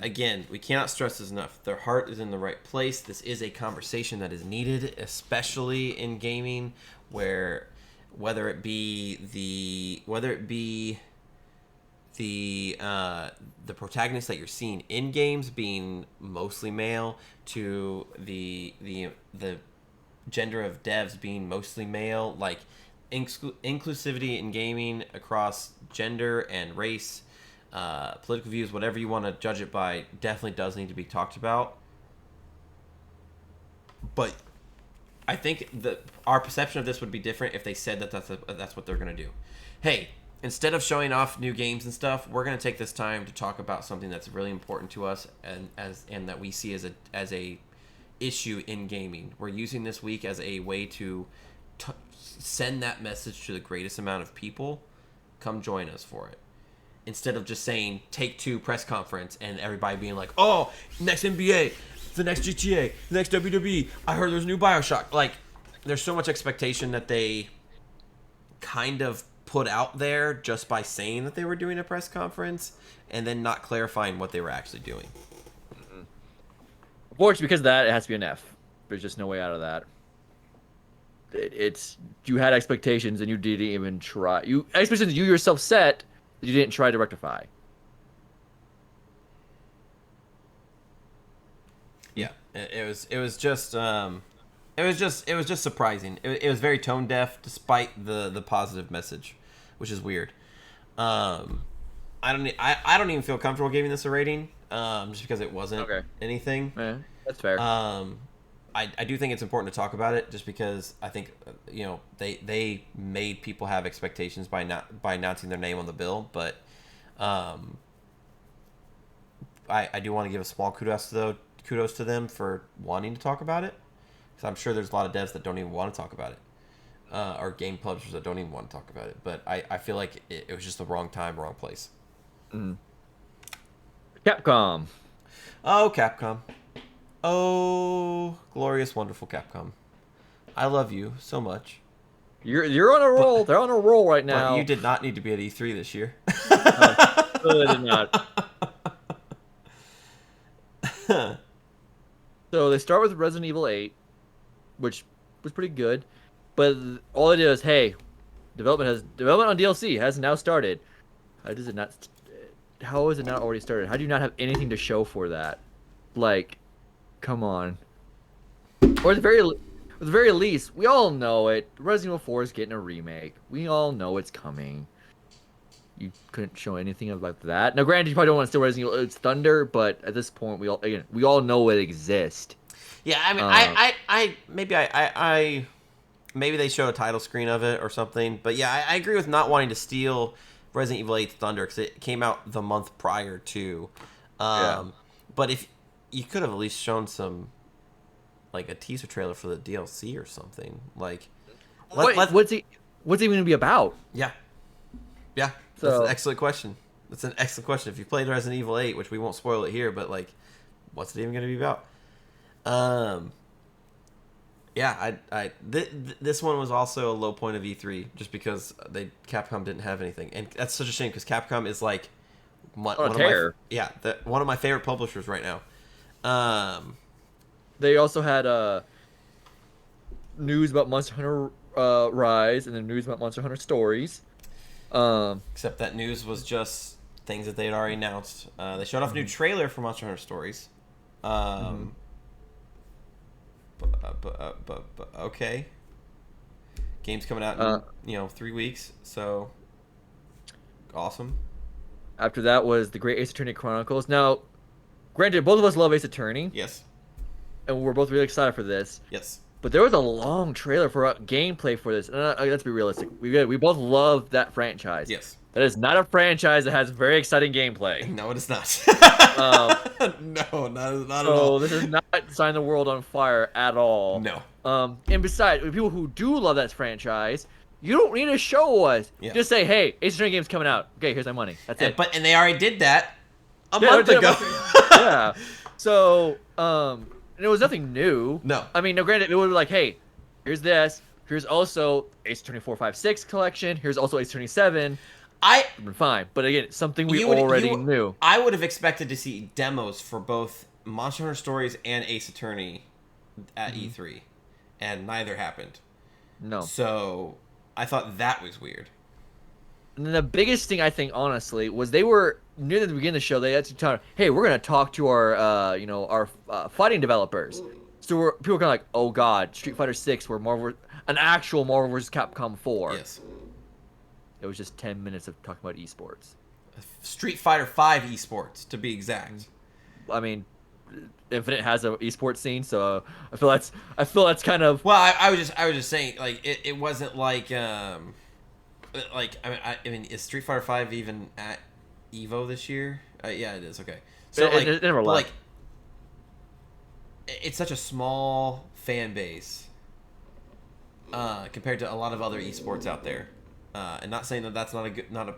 Again, we cannot stress this enough. Their heart is in the right place. This is a conversation that is needed, especially in gaming, where whether it be the protagonists that you're seeing in games being mostly male to the gender of devs being mostly male, like inclusivity in gaming across gender and race, political views, whatever you want to judge it by, definitely does need to be talked about. But I think that our perception of this would be different if they said that that's what they're going to do. Hey, instead of showing off new games and stuff, we're going to take this time to talk about something that's really important to us and that we see as a issue in gaming. We're using this week as a way to send that message to the greatest amount of people. Come join us for it. Instead of just saying Take-Two press conference and everybody being like, oh, next NBA, the next GTA, the next WWE, I heard there's a new Bioshock. Like, there's so much expectation that they kind of put out there just by saying that they were doing a press conference and then not clarifying what they were actually doing.
Unfortunately, because of that, it has to be an F. There's just no way out of that. It's you had expectations and you didn't even try. Expectations you yourself set that you didn't try to rectify.
Yeah, it was just surprising. It was very tone deaf despite the positive message, which is weird. I don't even feel comfortable giving this a rating, just because it wasn't anything.
Yeah, that's fair.
I do think it's important to talk about it, just because I think they made people have expectations by announcing their name on the bill, but I do want to give a small kudos to them for wanting to talk about it, because I'm sure there's a lot of devs that don't even want to talk about it, or game publishers that don't even want to talk about it. But I feel like it was just the wrong time, wrong place.
Capcom.
Oh, Capcom. Oh, glorious, wonderful Capcom. I love you so much.
You're on a roll. They're on a roll right now.
But you did not need to be at E3 this year.
I did not. So they start with Resident Evil 8, which was pretty good, but all it is, hey, development on DLC has now started. How is it not already started? How do you not have anything to show for that? Like, come on. Or at the very least, we all know it. Resident Evil 4 is getting a remake. We all know it's coming. You couldn't show anything about that. Now, granted, you probably don't want to steal Resident Evil. It's Thunder, but at this point, we all know it exists.
Yeah, I mean, maybe they showed a title screen of it or something. But yeah, I agree with not wanting to steal Resident Evil 8's Thunder, because it came out the month prior to. But if you could have at least shown some, like, a teaser trailer for the DLC or something. Like,
what's it even gonna be about?
Yeah. That's an excellent question. That's an excellent question. If you played Resident Evil 8, which we won't spoil it here, but, like, what's it even going to be about? This one was also a low point of E3, just because Capcom didn't have anything, and that's such a shame, because Capcom is like one of my favorite publishers right now.
They also had news about Monster Hunter Rise, and then news about Monster Hunter Stories.
Except that news was just things that they had already announced. They showed off a new trailer for Monster Hunter Stories. But okay. Game's coming out in 3 weeks, so awesome.
After that was the Great Ace Attorney Chronicles. Now, granted, both of us love Ace Attorney.
Yes.
And we're both really excited for this.
Yes.
But there was a long trailer for gameplay for this. Let's be realistic. We both love that franchise.
Yes.
That is not a franchise that has very exciting gameplay.
No, it is not. No, not at
So
all.
this is not setting the world on fire at all.
No.
And besides, with people who do love that franchise, you don't need to show us.
Yeah.
Just say, hey, Ace Attorney game's coming out. Okay, here's my money. That's it.
And they already did that a month ago.
Yeah. So, and it was nothing new.
No.
I mean, no, granted, it would be like, hey, here's this. Here's also Ace Attorney 4, 5, 6 collection. Here's also Ace Attorney 7. Fine. But again, something we already knew.
I would have expected to see demos for both Monster Hunter Stories and Ace Attorney at E3. And neither happened.
No.
So I thought that was weird.
And then the biggest thing I think, honestly, was they were near the beginning of the show. They actually told, "Hey, we're gonna talk to our fighting developers." So people were kind of like, "Oh God, Street Fighter 6, where an actual Marvel vs. Capcom 4."
Yes.
It was just 10 minutes of talking about esports.
Street Fighter 5 esports, to be exact.
I mean, Infinite has an esports scene, so I feel that's kind of.
Well, I was just saying, like, it wasn't like I mean, is Street Fighter 5 even at Evo this year? Yeah, it is. Okay, so
It never left.
like, it's such a small fan base compared to a lot of other esports out there. And not saying that that's not a good, not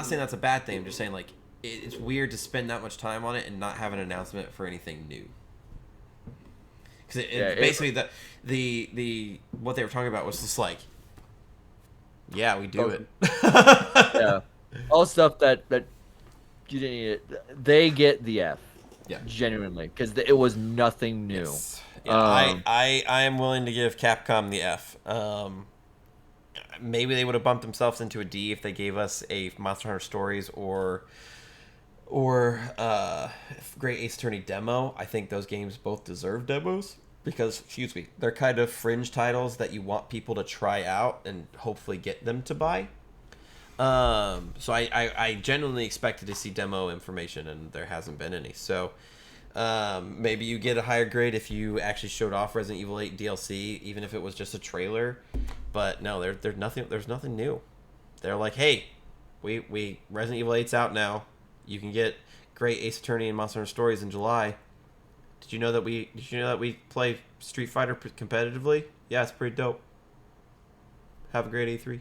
saying that's a bad thing. I'm just saying, like, it's weird to spend that much time on it and not have an announcement for anything new. Because basically the what they were talking about was just like, yeah, we do it.
Yeah, all stuff that you didn't need it. They get the F.
Yeah,
genuinely, because it was nothing new.
Yes. Yeah, I am willing to give Capcom the F. Maybe they would have bumped themselves into a D if they gave us a Monster Hunter Stories or Great Ace Attorney demo. I think those games both deserve demos because, excuse me, they're kind of fringe titles that you want people to try out and hopefully get them to buy. So I genuinely expected to see demo information, and there hasn't been any. So maybe you get a higher grade if you actually showed off Resident Evil 8 DLC, even if it was just a trailer. But no, there's nothing new. They're like, hey, we Resident Evil 8's out now. You can get Great Ace Attorney and Monster Hunter Stories in July. Did you know that we play Street Fighter competitively? Yeah, it's pretty dope. Have a great E3.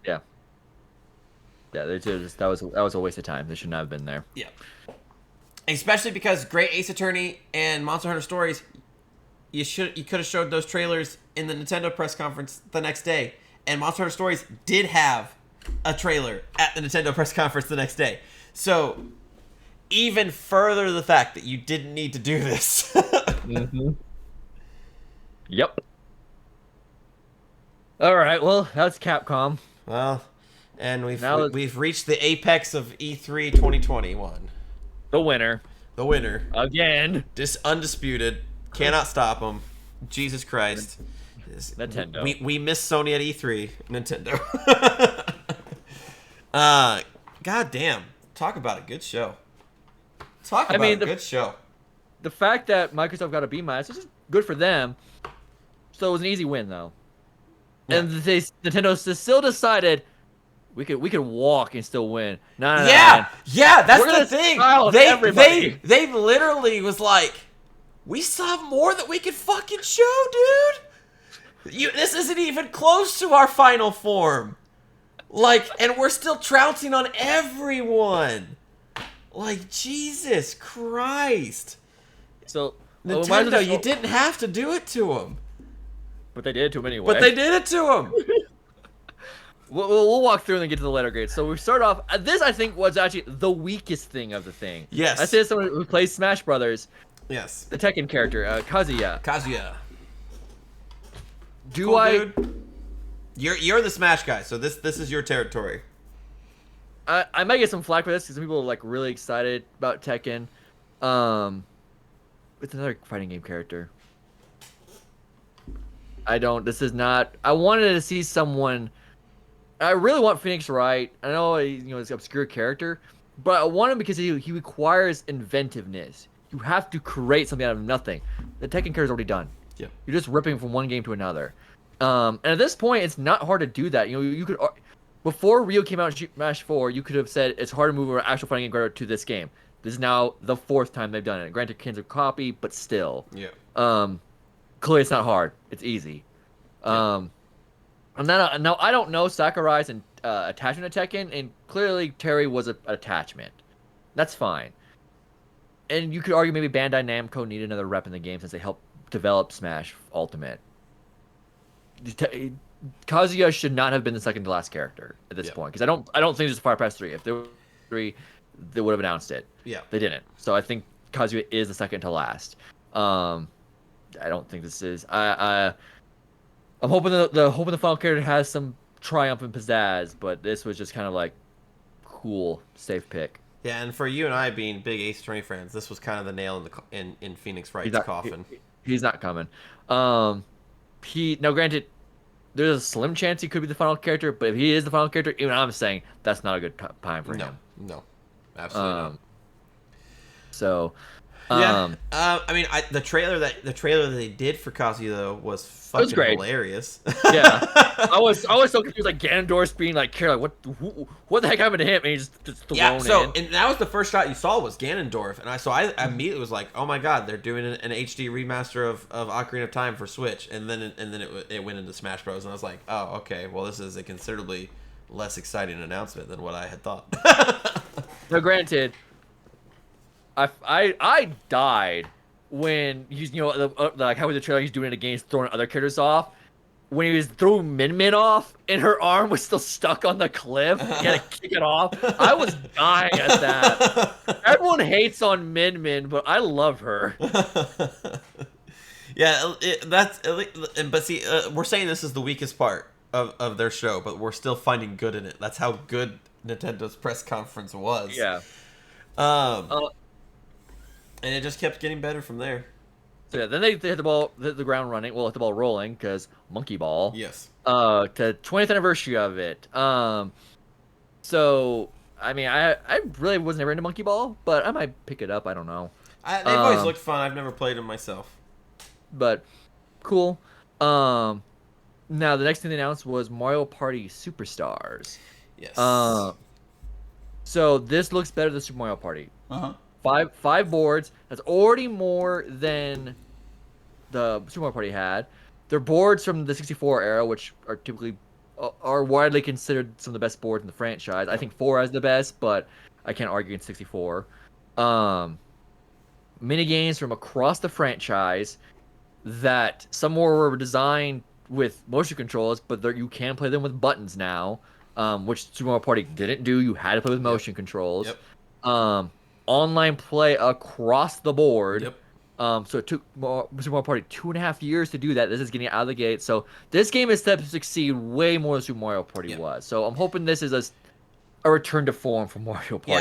Yeah. Yeah, that was a waste of time. They should not have been there.
Yeah. Especially because Great Ace Attorney and Monster Hunter Stories, you could have showed those trailers in the Nintendo press conference the next day. And Monster Hunter Stories did have a trailer at the Nintendo press conference the next day. So even further the fact that you didn't need to do this.
Mm-hmm. Yep. All right, well, that's Capcom.
Well, and we've reached the apex of E3 2021.
The winner.
The winner.
Again.
Undisputed. Cannot stop them. Jesus Christ.
Nintendo.
We miss Sony at E3. Nintendo. God damn. Talk about a good show. Good show.
The fact that Microsoft got a B- is good for them. So it was an easy win, though. Yeah. And Nintendo still decided we could walk and still win. No,
yeah, that's the thing. They literally was like, we still have more that we could fucking show, dude. This isn't even close to our final form. Like, and we're still trouncing on everyone. Like, Jesus Christ.
So
Nintendo, you didn't have to do it to them.
But they did it to him anyway.
But they did it to him.
We'll walk through and then get to the letter grades. So we start off. This I think was actually the weakest thing of the thing.
Yes.
I say someone who plays Smash Brothers.
Yes.
The Tekken character, Kazuya.
Dude? You're the Smash guy, so this is your territory.
I might get some flack for this because some people are like really excited about Tekken. It's another fighting game character. This is not. I wanted to see someone. I really want Phoenix Wright. I know he's an obscure character, but I want him because he requires inventiveness. You have to create something out of nothing. The Tekken character is already done.
Yeah.
You're just ripping from one game to another. And at this point, it's not hard to do that. You could before Ryu came out in Smash 4, you could have said it's hard to move an actual fighting game character to this game. This is now the 4th time they've done it. Granted, Ken's a copy, but still.
Yeah.
Clearly, it's not hard. It's easy. And then now I don't know Sakurai's attachment to Tekken, and clearly Terry was an attachment. That's fine. And you could argue maybe Bandai Namco needed another rep in the game since they helped develop Smash Ultimate. Kazuya should not have been the second to last character at this point because I don't think there's a Fire Pass 3. If there were 3, they would have announced it.
Yeah,
they didn't. So I think Kazuya is the second to last. I don't think this is. I'm hoping the final character has some triumph and pizzazz, but this was just kind of like cool, safe pick.
Yeah, and for you and I being big Ace Attorney fans, this was kind of the nail in Phoenix Wright's coffin.
He's not coming. He now granted, there's a slim chance he could be the final character, but if he is the final character, even I'm saying that's not a good time for him.
No, absolutely not.
So,
yeah. I mean, the trailer that they did for Kazuya though was fucking hilarious.
Yeah, I was so confused, like Ganondorf being like, "Care, like what the heck happened to him?" And he just thrown in.
And that was the first shot you saw was Ganondorf, and I immediately was like, "Oh my god, they're doing an HD remaster of Ocarina of Time for Switch," and then it went into Smash Bros, and I was like, "Oh, okay, well this is a considerably less exciting announcement than what I had thought."
Now, granted, I died when he's like how with the trailer he's doing it against throwing other characters off. When he was throwing Min Min off and her arm was still stuck on the cliff, he had to kick it off. I was dying at that. Everyone hates on Min Min, but I love her.
Yeah, but see, we're saying this is the weakest part of their show, but we're still finding good in it. That's how good Nintendo's press conference was.
Yeah.
And it just kept getting better from there.
So yeah, then they hit the ground running. Well, hit the ball rolling because Monkey Ball.
Yes.
To 20th anniversary of it. So I mean, I really was never into Monkey Ball, but I might pick it up. I don't know.
They've always looked fun. I've never played them myself.
But cool. Now the next thing they announced was Mario Party Superstars.
Yes.
So this looks better than Super Mario Party.
Uh-huh.
Five boards. That's already more than the Super Mario Party had. They're boards from the 64 era, which are typically are widely considered some of the best boards in the franchise. I think 4 is the best, but I can't argue against 64. Mini games from across the franchise that some more were designed with motion controls, but you can play them with buttons now, which Super Mario Party didn't do. You had to play with motion controls.
Yep.
Online play across the board.
Yep.
So it took Super Mario Party 2.5 years to do that. This is getting out of the gate. So this game is set to succeed way more than Super Mario Party was. So I'm hoping this is a return to form for Mario Party.
Yeah,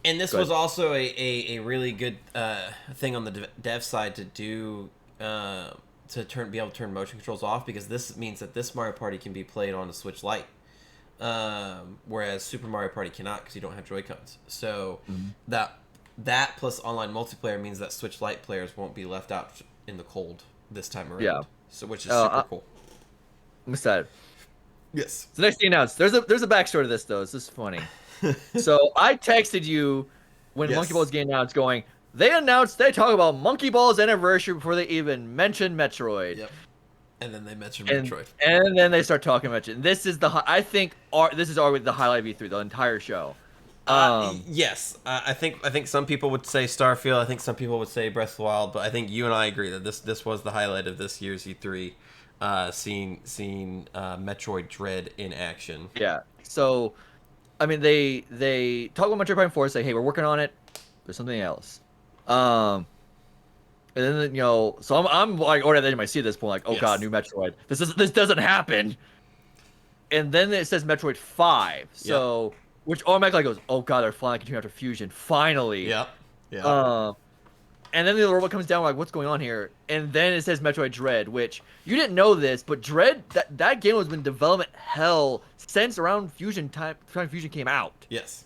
and this was also a really good thing on the dev side to do to be able to turn motion controls off, because this means that this Mario Party can be played on a Switch Lite. Whereas Super Mario Party cannot because you don't have Joy-Cons. So that plus online multiplayer means that Switch Lite players won't be left out in the cold this time around. Yeah. So which is super cool.
I'm excited.
Yes.
So next thing announced, there's a backstory to this though. This is funny. So I texted you when Monkey Ball's getting announced, going, they talk about Monkey Ball's anniversary before they even mentioned Metroid.
Yep. And then they mentioned Metroid.
And then they start talking about it. This is this is already the highlight of E3, the entire show.
Yes. I think some people would say Starfield. I think some people would say Breath of the Wild. But I think you and I agree that this was the highlight of this year's E3. Seeing Metroid Dread in action.
Yeah. So, I mean, they talk about Metroid Prime 4, say, hey, we're working on it. There's something else. And then so I'm like already at the edge of my seat at this point, like, oh god, new Metroid. This doesn't happen. And then it says Metroid 5. So which automatically goes, oh god, they're flying continue after Fusion. Finally.
Yep. Yeah.
And then the robot comes down, like, what's going on here? And then it says Metroid Dread, which you didn't know this, but Dread that game has been in development hell since around Fusion came out.
Yes.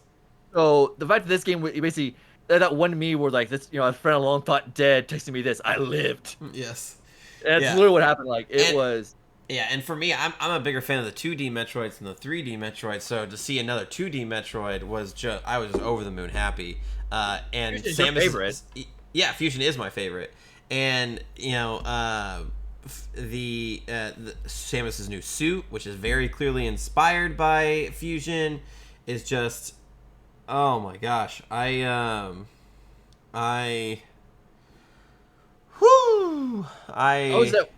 So the fact that this game basically that one to me were like this, a friend I long thought dead texting me this, I lived.
Yes.
That's literally what happened. Like was.
Yeah, and for me, I'm a bigger fan of the 2D Metroids than the 3D Metroids. So to see another 2D Metroid I was just over the moon happy. And
Fusion's
Samus
your favorite.
Yeah, Fusion is my favorite. And the Samus's new suit, which is very clearly inspired by Fusion, is just. Oh my gosh, I
was at.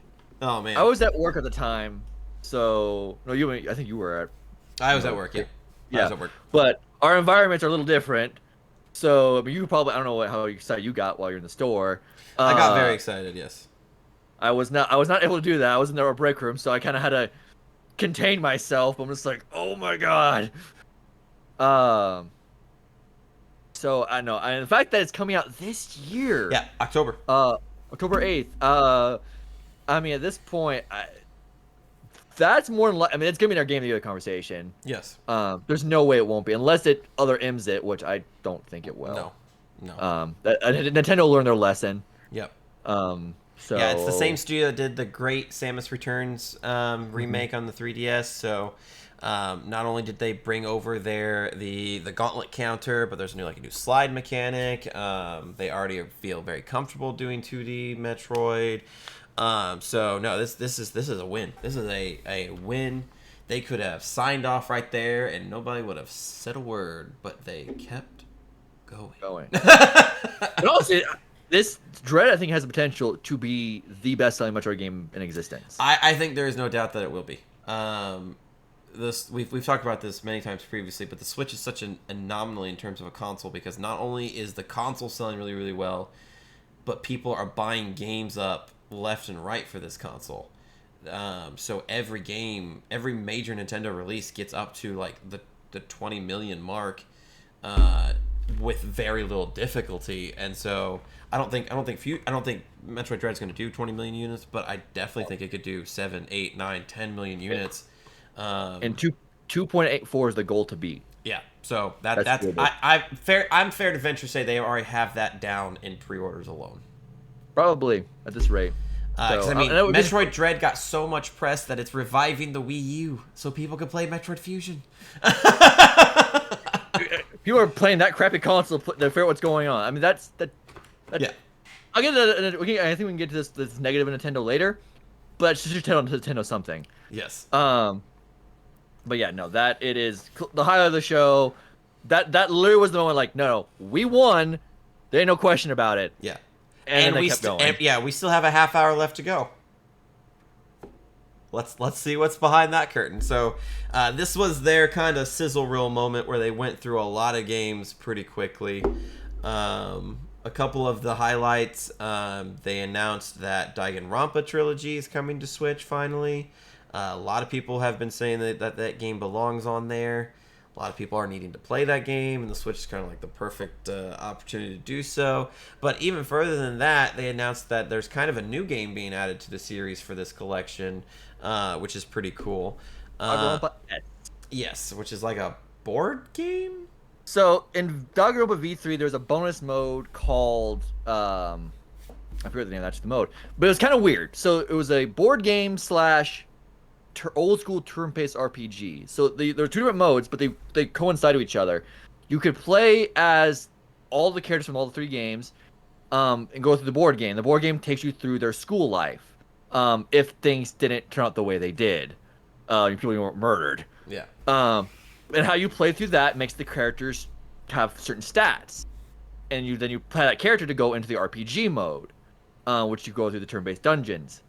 Oh man,
I was at work at the time, so no, I think you were at.
I was at work. Yeah. I was at work.
But our environments are a little different, so I mean, you probably I don't know how excited you got while you're in the store.
I got very excited. Yes.
I was not able to do that. I was in our break room, so I kind of had to contain myself. I'm just like, oh my god. Um. So I know, and the fact that it's coming out this year,
Yeah, October.
October 8th. I mean, at this point, that's more than I mean, it's gonna be in our game of the year conversation.
Yes.
There's no way it won't be unless it other M's it, which I don't think it will.
No.
Nintendo learned their lesson.
Yep.
So
yeah, it's the same studio that did the great Samus Returns remake on the 3DS. So not only did they bring over the gauntlet counter, but there's a new slide mechanic. They already feel very comfortable doing 2D Metroid. So no, this is a win. This is a win. They could have signed off right there, and nobody would have said a word, but they kept going.
But also, this Dread, I think, has the potential to be the best-selling Metroid game in existence.
I think there is no doubt that it will be. We've talked about this many times previously, but the Switch is such an anomaly in terms of a console because not only is the console selling really, really well, but people are buying games up left and right for this console. So every major Nintendo release gets up to like the 20 million mark with very little difficulty, and so I don't think Metroid Dread's going to do 20 million units, but I definitely think it could do 7, 8, 9, 10 million units.
And 2.84 is the goal to beat.
Yeah, so that's I'm fair to venture say they already have that down in pre-orders alone.
Probably at this rate.
Because I mean, Metroid Dread got so much press that it's reviving the Wii U, so people can play Metroid Fusion.
People are playing that crappy console to figure out what's going on. I mean, that's
yeah.
I'll get to, I think we can get to this negative Nintendo later, but it's just Nintendo something.
Yes.
But yeah, no, that it is the highlight of the show. That literally was the moment, like, no, we won. There ain't no question about it.
Yeah.
And we kept going.
We still have a half hour left to go. Let's see what's behind that curtain. So this was their kind of sizzle reel moment where they went through a lot of games pretty quickly. A couple of the highlights, they announced that Danganronpa trilogy is coming to Switch finally. A lot of people have been saying that game belongs on there. A lot of people are needing to play that game, and the Switch is kind of like the perfect opportunity to do so. But even further than that, they announced that there's kind of a new game being added to the series for this collection, which is pretty cool. Yes, which is like a board game?
So, in Danganronpa V3, there's a bonus mode called... I forget the name of that's the mode. But it was kind of weird. So, it was a board game / old school turn-based RPG. So there are two different modes, but they coincide with each other. You could play as all the characters from all the three games, and go through the board game. The board game takes you through their school life, if things didn't turn out the way they did. People weren't murdered.
Yeah.
And how you play through that makes the characters have certain stats, and then you play that character to go into the RPG mode, which you go through the turn-based dungeons.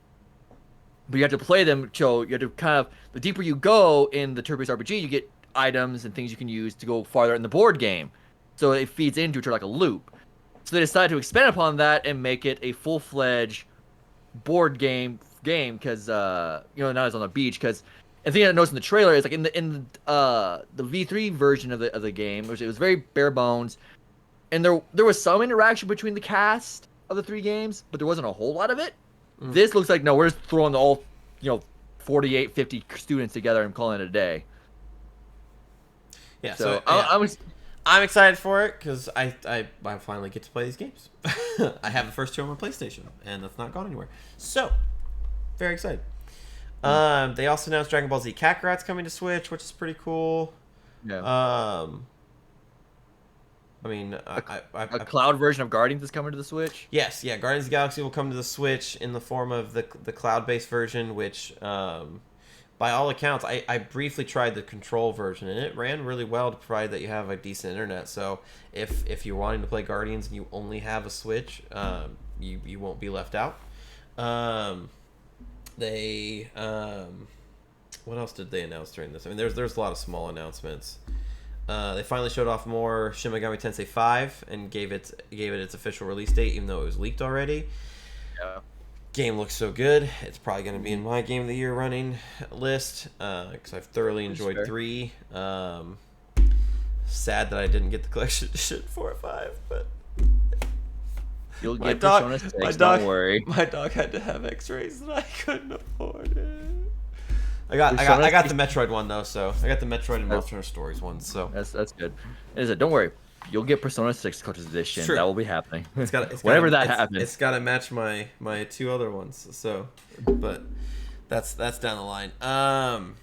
But you have to play them, so you have to kind of, the deeper you go in the turn-based RPG, you get items and things you can use to go farther in the board game. So it feeds into it like a loop. So they decided to expand upon that and make it a full-fledged board game, because, now it's on the beach, because, the thing I noticed in the trailer is, like, in the V3 version of the game, it was very bare bones, and there was some interaction between the cast of the three games, but there wasn't a whole lot of it. This looks like, no, we're just throwing all, 48, 50 students together and calling it a day.
Yeah,
so
yeah. I'm excited for it because I finally get to play these games. I have the first two on my PlayStation, and that's not gone anywhere. So, very excited. They also announced Dragon Ball Z Kakarot's coming to Switch, which is pretty cool.
Yeah.
I mean,
a cloud version of Guardians is coming to the Switch.
Yes, yeah. Guardians of the Galaxy will come to the Switch in the form of the cloud-based version, which, by all accounts, I briefly tried the control version, and it ran really well to provide that you have a decent internet. So if you're wanting to play Guardians and you only have a Switch, you won't be left out. What else did they announce during this? I mean, there's a lot of small announcements. They finally showed off more Shin Megami Tensei 5 and gave it its official release date, even though it was leaked already. Game looks so good. It's probably going to be in my Game of the Year running list because I've thoroughly enjoyed 3. Sad that I didn't get the collection edition 4 or 5, but
you'll get Persona 6. Don't worry.
My dog had to have X-rays and I couldn't afford it. I got the Metroid one though, so I got the Metroid and Monster Stories one. So
that's good. Don't worry. You'll get Persona 6 Collector's Edition. Sure. That will be happening. Whenever that happens.
It's got to match my 2 other ones. So, but that's down the line. I'm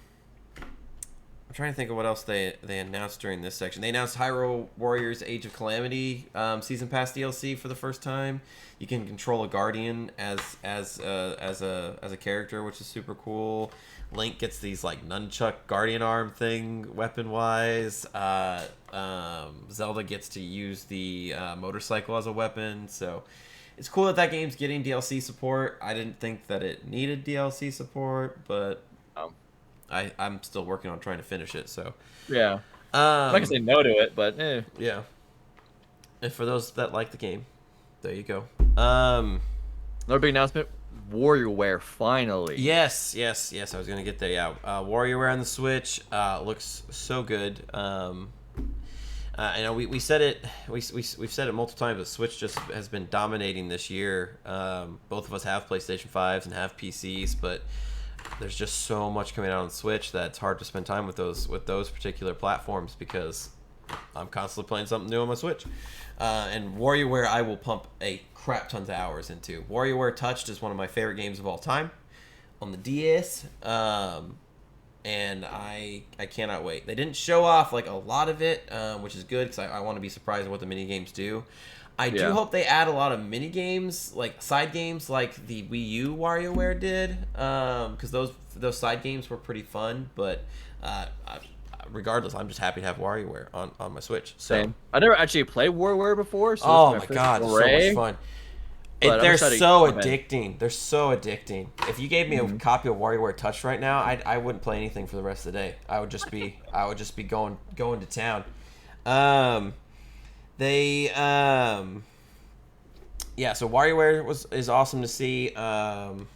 trying to think of what else they announced during this section. They announced Hyrule Warriors Age of Calamity Season Pass DLC for the first time. You can control a Guardian as a character, which is super cool. Link gets these like nunchuck guardian arm thing weapon wise. Zelda gets to use the motorcycle as a weapon. So it's cool that game's getting DLC support. I didn't think that it needed DLC support, but I'm still working on trying to finish it. So
yeah, I'm not gonna say no to it, but
yeah. And for those that like the game, there you go.
Another big announcement. WarioWare finally.
Yes. I was gonna get there. Yeah, WarioWare on the Switch looks so good. I know we said it. We've said it multiple times. But Switch just has been dominating this year. Both of us have PlayStation 5s and have PCs, but there's just so much coming out on Switch that it's hard to spend time with those particular platforms because I'm constantly playing something new on my Switch. And WarioWare, I will pump a crap tons of hours into. WarioWare Touched is one of my favorite games of all time on the DS, and I cannot wait. They didn't show off like a lot of it, which is good because I want to be surprised at what the mini games do. I do hope they add a lot of mini games, like side games, like the Wii U WarioWare did, because those side games were pretty fun. But regardless, I'm just happy to have WarioWare on my Switch. So
same. I never actually played WarioWare before. So
oh my god, it's so much fun. They're so addicting. They're so addicting. If you gave me a copy of WarioWare Touch right now, I wouldn't play anything for the rest of the day. I would just be going to town. So WarioWare is awesome to see. I'm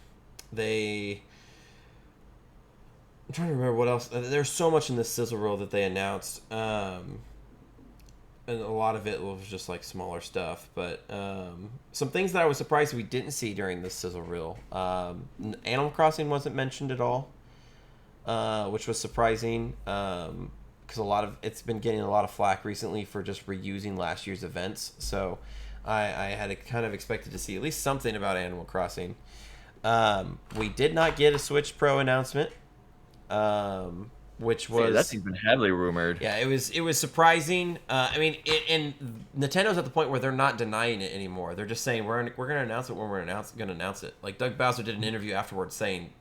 trying to remember what else. There's so much in this sizzle reel that they announced. And a lot of it was just like smaller stuff, but some things that I was surprised we didn't see during this sizzle reel. Animal Crossing wasn't mentioned at all, which was surprising because it's been getting a lot of flack recently for just reusing last year's events. So I had kind of expected to see at least something about Animal Crossing. We did not get a Switch Pro announcement. Which was
that's been heavily rumored.
Yeah, it was surprising. I mean, and Nintendo's at the point where they're not denying it anymore. They're just saying we're gonna announce it when we're gonna announce it. Like Doug Bowser did an interview afterwards saying,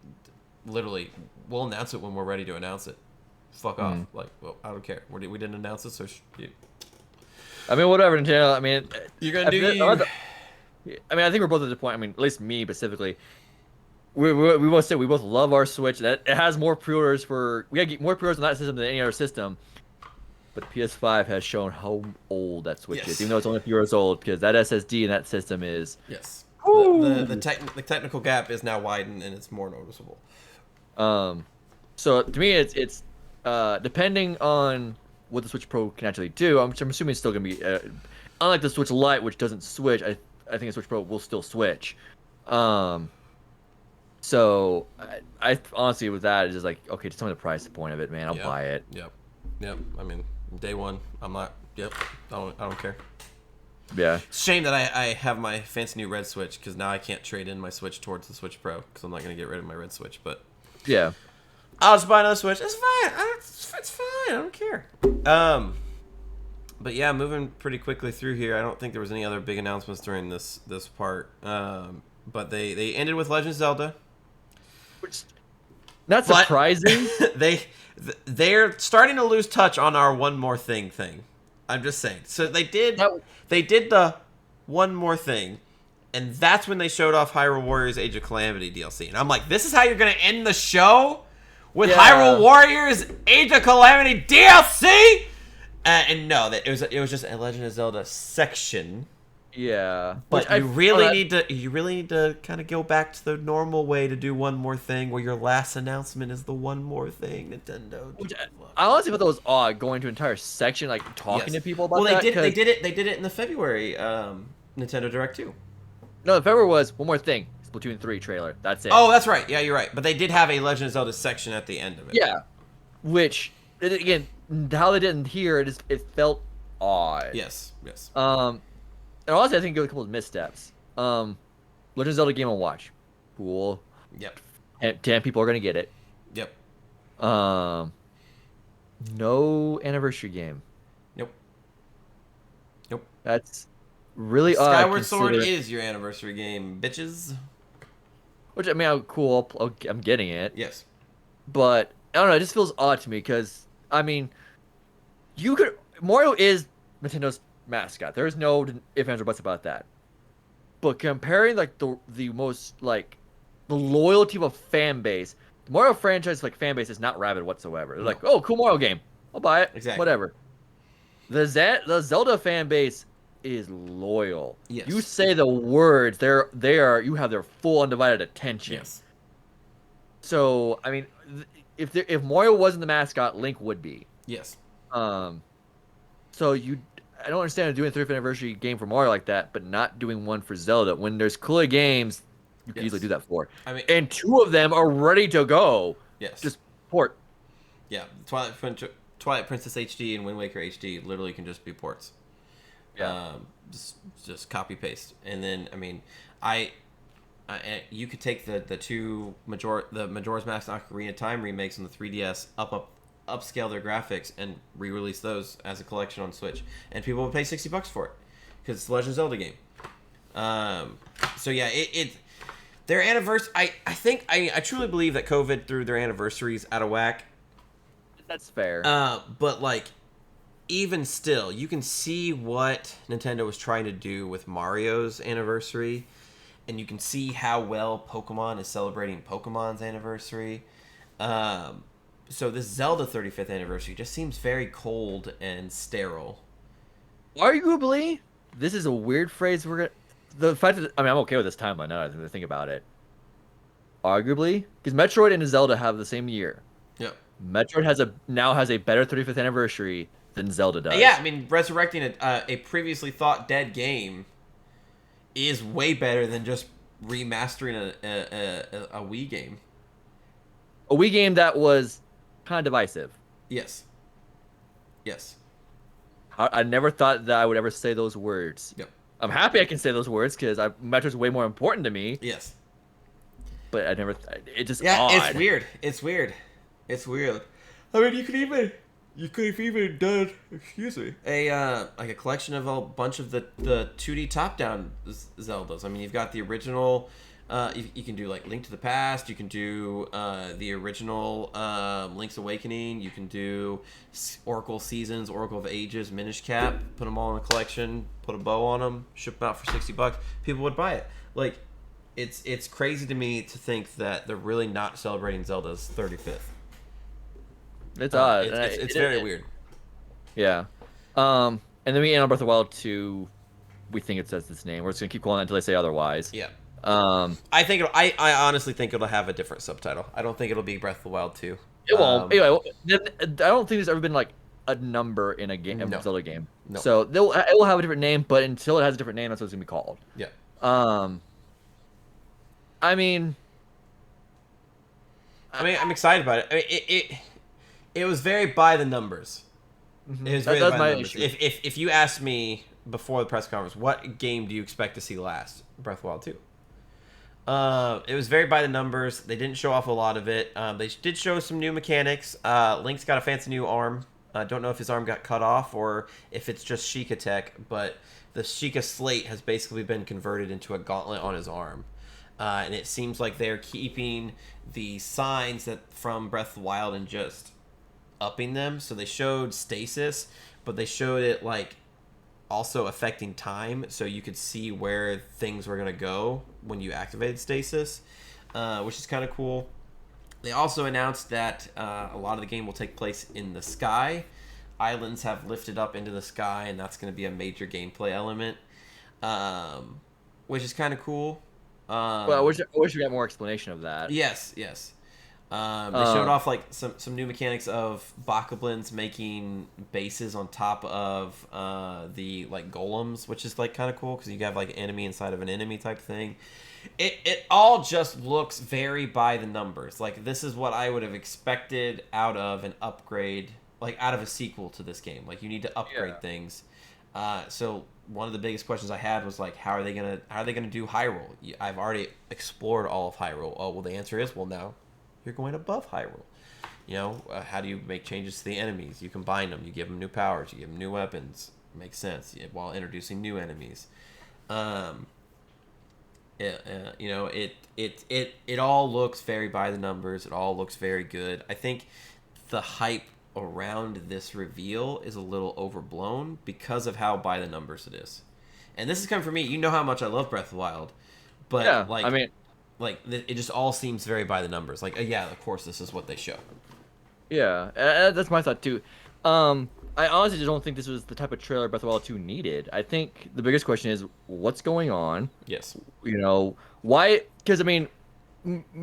literally, we'll announce it when we're ready to announce it. Fuck off. Like, well, I don't care. We didn't announce it, so
I mean, whatever, Nintendo. I mean,
you're gonna do.
I mean, I think we're both at the point. I mean, at least me specifically. We both say we both love our Switch. That it has more pre-orders we gotta get more pre-orders on that system than any other system. But the PS5 has shown how old that Switch is, even though it's only a few years old, because that SSD in that system is
the technical gap is now widened and it's more noticeable.
So to me, it's depending on what the Switch Pro can actually do. I'm assuming it's still gonna be unlike the Switch Lite, which doesn't switch. I think the Switch Pro will still switch. So I honestly with that, it's just like, okay, just tell me the price point of it, man. I'll buy it.
Yep. I mean, day one, I'm not. Yep. I don't care.
Yeah.
It's a shame that I have my fancy new red Switch because now I can't trade in my Switch towards the Switch Pro because I'm not gonna get rid of my red Switch. But
yeah,
I'll just buy another Switch. It's fine. It's fine. I don't care. But yeah, moving pretty quickly through here. I don't think there was any other big announcements during this part. But they ended with Legend of Zelda.
Which, not surprising.
They're starting to lose touch on our one more thing. I'm just saying. So they did the one more thing, and that's when they showed off Hyrule Warriors Age of Calamity DLC. And I'm like, this is how you're gonna end the show with Hyrule Warriors Age of Calamity DLC? And no, it was just a Legend of Zelda section.
Yeah,
But you really need to kind of go back to the normal way to do one more thing, where your last announcement is the one more thing, Nintendo.
which I honestly thought that was odd, going to an entire section like talking
Yes.
to people about
Well,
that.
they did it in the February Nintendo Direct too.
No, the February was one more thing. Splatoon 3 trailer. That's it.
Oh, that's right. Yeah, you're right. But they did have a Legend of Zelda section at the end of it.
Yeah. Which again, how they didn't hear it, it felt odd.
Yes. Yes.
And honestly, I think it was a couple of missteps. Legend of Zelda Game & Watch, cool.
Yep.
10 people are gonna get it.
Yep.
No anniversary game.
Nope. Nope.
That's really odd.
Skyward Sword is your anniversary game, bitches.
Which I mean, cool. I'm getting it.
Yes.
But I don't know. It just feels odd to me because I mean, Mario is Nintendo's mascot. There is no ifs, ands, or buts about that. But comparing like the most like the loyalty of a fan base, the Mario franchise like fan base is not rabid whatsoever. They're like, oh, cool Mario game, I'll buy it.
Exactly.
Whatever. The Zelda fan base is loyal.
Yes.
You say the words, you have their full undivided attention.
Yes.
So I mean, if Mario wasn't the mascot, Link would be.
Yes.
So I don't understand doing a 35th anniversary game for Mario like that, but not doing one for Zelda when there's clearly games you can easily do that for.
I mean,
and 2 of them are ready to go.
Yes.
Just port.
Yeah, Twilight Princess HD and Wind Waker HD literally can just be ports.
Yeah.
Just copy paste, and then I mean, you could take the Majora's Mask and Ocarina of Time remakes on the 3DS, upscale their graphics and re-release those as a collection on Switch, and people would pay $60 for it because it's a Legend of Zelda game. So yeah, their anniversary. I truly believe that COVID threw their anniversaries out of whack.
That's fair.
But like, even still, you can see what Nintendo was trying to do with Mario's anniversary, and you can see how well Pokemon is celebrating Pokemon's anniversary. So this Zelda 35th anniversary just seems very cold and sterile.
Arguably, this is a weird phrase. The fact that I'm okay with this timeline now that I think about it. Arguably, because Metroid and Zelda have the same year.
Yep.
Metroid now has a better 35th anniversary than Zelda does.
Yeah, I mean, resurrecting a previously thought dead game is way better than just remastering a Wii game.
A Wii game that was kind of divisive.
Yes. Yes.
I never thought that I would ever say those words.
Yep.
I'm happy I can say those words because Metroid's way more important to me.
Yes.
But I never. It just
odd.
It's
weird. It's weird. It's weird. I mean, you could have even done, excuse me, like a collection of a bunch of the 2D top-down Zeldas. I mean, you've got the original. You can do like Link to the Past. You can do the original Link's Awakening. You can do Oracle Seasons, Oracle of Ages, Minish Cap. Put them all in a collection. Put a bow on them. Ship them out for $60. People would buy it. Like, it's crazy to me to think that they're really not celebrating Zelda's 35th.
It's odd.
It's very weird.
Yeah. And then we end on Breath of the Wild 2. We think it says its name. We're just gonna keep calling it until they say otherwise.
Yeah. I honestly think it'll have a different subtitle. I don't think it'll be Breath of the Wild 2.
It won't. Anyway, I don't think there's ever been like a number in a game, a Zelda game.
No.
So it will have a different name, but until it has a different name, that's what it's gonna be called.
Yeah.
I mean,
I'm excited about it. I mean, it was very by the numbers.
Mm-hmm.
It was very by the numbers. If you asked me before the press conference, what game do you expect to see last? Breath of the Wild 2. It was very by the numbers. They didn't show off a lot of it. They did show some new mechanics. Link's got a fancy new arm. I don't know if his arm got cut off or if it's just Sheikah tech, but the Sheikah slate has basically been converted into a gauntlet on his arm. And it seems like they're keeping the signs that from Breath of the Wild and just upping them. So they showed stasis, but they showed it like also affecting time, so you could see where things were going to go when you activated stasis, which is kind of cool. They also announced that a lot of the game will take place in the sky. Islands have lifted up into the sky, and that's going to be a major gameplay element. which is kind of cool.
Well, I wish we got more explanation of that.
Yes, yes. They showed off like some new mechanics of bokoblins making bases on top of the like golems, which is like kind of cool because you have like enemy inside of an enemy type thing. It all just looks very by the numbers. Like this is what I would have expected out of an upgrade, like out of a sequel to this game. Like you need to upgrade things. So one of the biggest questions I had was like, how are they gonna do Hyrule? I've already explored all of Hyrule. Oh well, the answer is well now you're going above Hyrule. You know, how do you make changes to the enemies? You combine them. You give them new powers. You give them new weapons. Makes sense while introducing new enemies. You know, it all looks very by the numbers. It all looks very good. I think the hype around this reveal is a little overblown because of how by the numbers it is. And this is coming from me. You know how much I love Breath of the Wild, but
Yeah,
like,
I mean,
it just all seems very by the numbers. Like, yeah, of course, this is what they show.
yeah, that's my thought too. I honestly just don't think this was the type of trailer Breath of the Wild 2 needed. I think the biggest question is what's going on.
Yes.
You know why? Because I mean,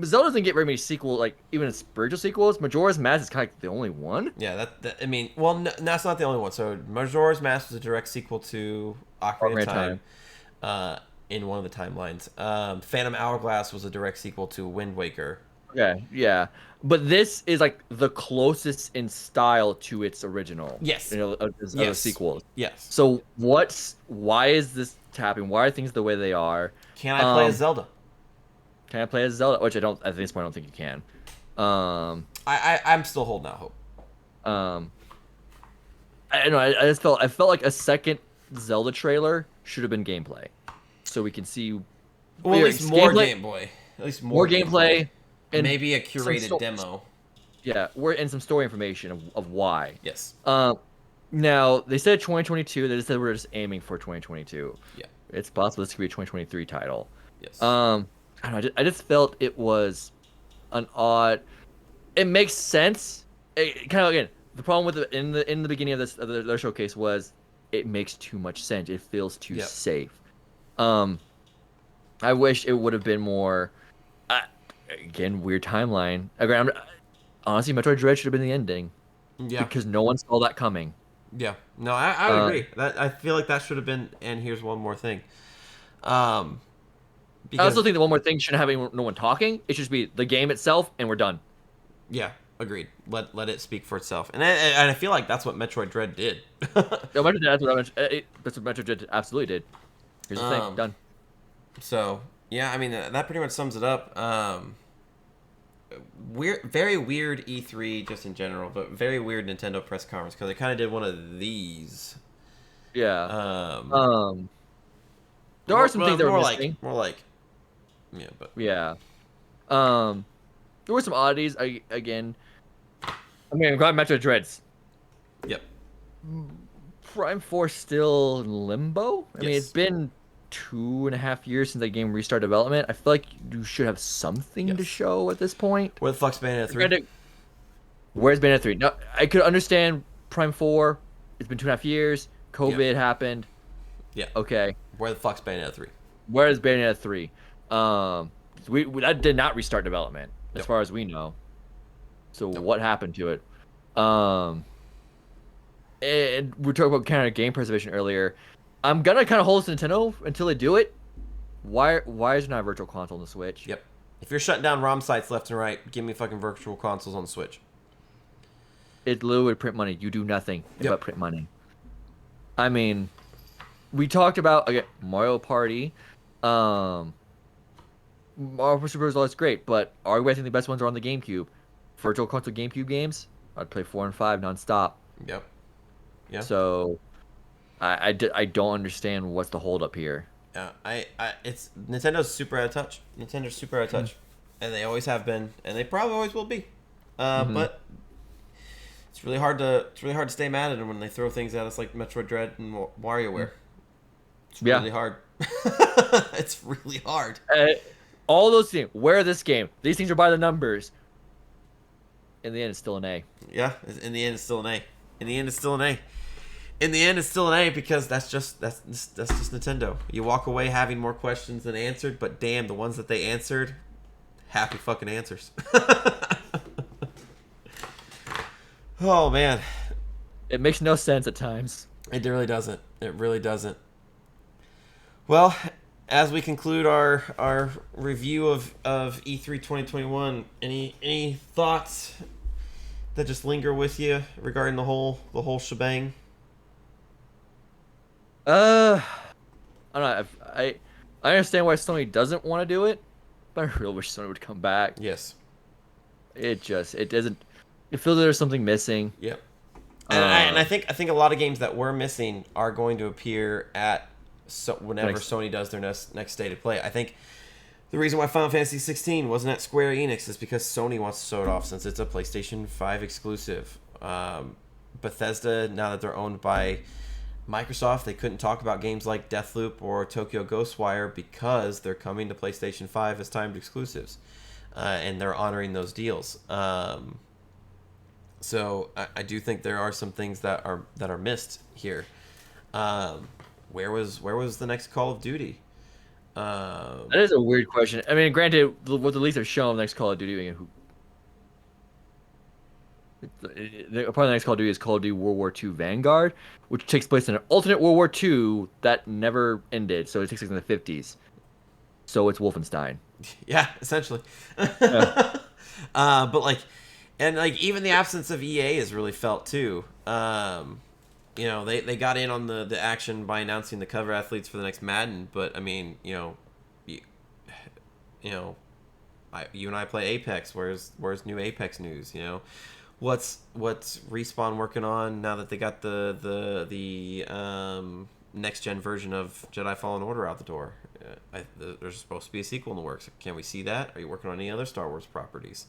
Zelda doesn't get very many sequels, like even spiritual sequels. Majora's Mask is kind of the only one.
Yeah, that I mean, well, no, that's not the only one. So Majora's Mask was a direct sequel to Ocarina of Time, in one of the timelines. Phantom Hourglass was a direct sequel to Wind Waker.
Okay, yeah, but this is like the closest in style to its original.
Yes.
You know, of the sequels.
Yes.
So why is this happening? Why are things the way they are?
Can I play as Zelda?
Can I play as Zelda? Which I don't. At this point, I don't think you can.
I'm still holding out hope.
I don't know. I felt like a second Zelda trailer should have been gameplay, so we can see.
Well, at least more gameplay. At least more
gameplay. And
maybe a curated demo.
Yeah, and some story information of why.
Yes.
Now they said 2022. They just said we're just aiming for 2022.
Yeah.
It's possible this could be a 2023 title.
Yes.
I don't know. I just felt it was an odd. It makes sense. Kind of again, the problem with in the beginning of their showcase was it makes too much sense. It feels too safe. I wish it would have been more. Again, weird timeline. Honestly, Metroid Dread should have been the ending.
Yeah.
Because no one saw that coming.
Yeah. No, I would agree. I feel like that should have been. And here's one more thing. I
also think that one more thing shouldn't have no one talking. It should just be the game itself, and we're done.
Yeah, agreed. Let it speak for itself. And I feel like that's what Metroid Dread did.
No, that's what Metroid Dread absolutely did. Here's the thing, done.
So yeah, I mean that pretty much sums it up. Very weird E3 just in general, but very weird Nintendo press conference because they kind of did one of these.
Yeah. There are some things that were missing.
More like, yeah, but
yeah. There were some oddities. I'm glad Metroid Dreads.
Yep.
Prime 4 still in limbo. I mean, it's been 2.5 years since that game restarted development. I feel like you should have something to show at this point.
Where the fuck's Bayonetta 3?
Where's Bayonetta 3? No, I could understand Prime 4. It's been 2.5 years. COVID happened.
Yeah.
Okay.
Where the fuck's Bayonetta 3?
Where is Bayonetta 3? That did not restart development, as far as we know. So what happened to it? And we were talking about kind of game preservation earlier. I'm gonna kind of hold this to Nintendo until they do it. Why is there not a virtual console on the Switch?
Yep. If you're shutting down ROM sites left and right, give me fucking virtual consoles on the Switch.
It literally would print money. You do nothing but print money. I mean, we talked about Mario Party. Mario Super is always great, but arguably I think the best ones are on the GameCube. Virtual console GameCube games, I'd play 4 and 5 nonstop.
Yep. Yeah.
So, I don't understand what's the holdup here.
Yeah, it's Nintendo's super out of touch. Nintendo's super out of touch, and they always have been, and they probably always will be. But it's really hard to stay mad at them when they throw things at us like Metroid Dread and WarioWare. It's really hard. It's really hard.
All those things. Where this game? These things are by the numbers. In the end, it's still an A.
Yeah, in the end, it's still an A. In the end, it's still an A. in the end, it's still an A because that's just Nintendo. You walk away having more questions than answered, but damn, the ones that they answered, happy fucking answers. Oh man,
It makes no sense at times.
it really doesn't. It really doesn't. Well, as we conclude our review of E3 2021, any thoughts that just linger with you regarding the whole shebang?
I don't know. I understand why Sony doesn't want to do it, but I really wish Sony would come back.
Yes.
It doesn't. It feels like there's something missing.
Yep. And I think a lot of games that were missing are going to appear at whenever Sony does their next State of Play. I think the reason why Final Fantasy 16 wasn't at Square Enix is because Sony wants to show it off since it's a PlayStation 5 exclusive. Bethesda, now that they're owned by Microsoft, they couldn't talk about games like Deathloop or Tokyo Ghostwire because they're coming to PlayStation 5 as timed exclusives, and they're honoring those deals. So I do think there are some things that are missed here. Where was the next Call of Duty?
That is a weird question. I mean, granted, what the leaks have shown, next Call of Duty, part of the next Call of Duty is Call of Duty World War II Vanguard, which takes place in an alternate World War II that never ended. So it takes place in the 50s. So it's Wolfenstein.
Yeah, essentially.
Yeah.
But like, and like even the absence of EA is really felt too. You know, they got in on the action by announcing the cover athletes for the next Madden, but I mean, you and I play Apex. Where's new Apex news? You know, what's Respawn working on now that they got the next gen version of Jedi Fallen Order out the door? There's supposed to be a sequel in the works. Can we see that? Are you working on any other Star Wars properties?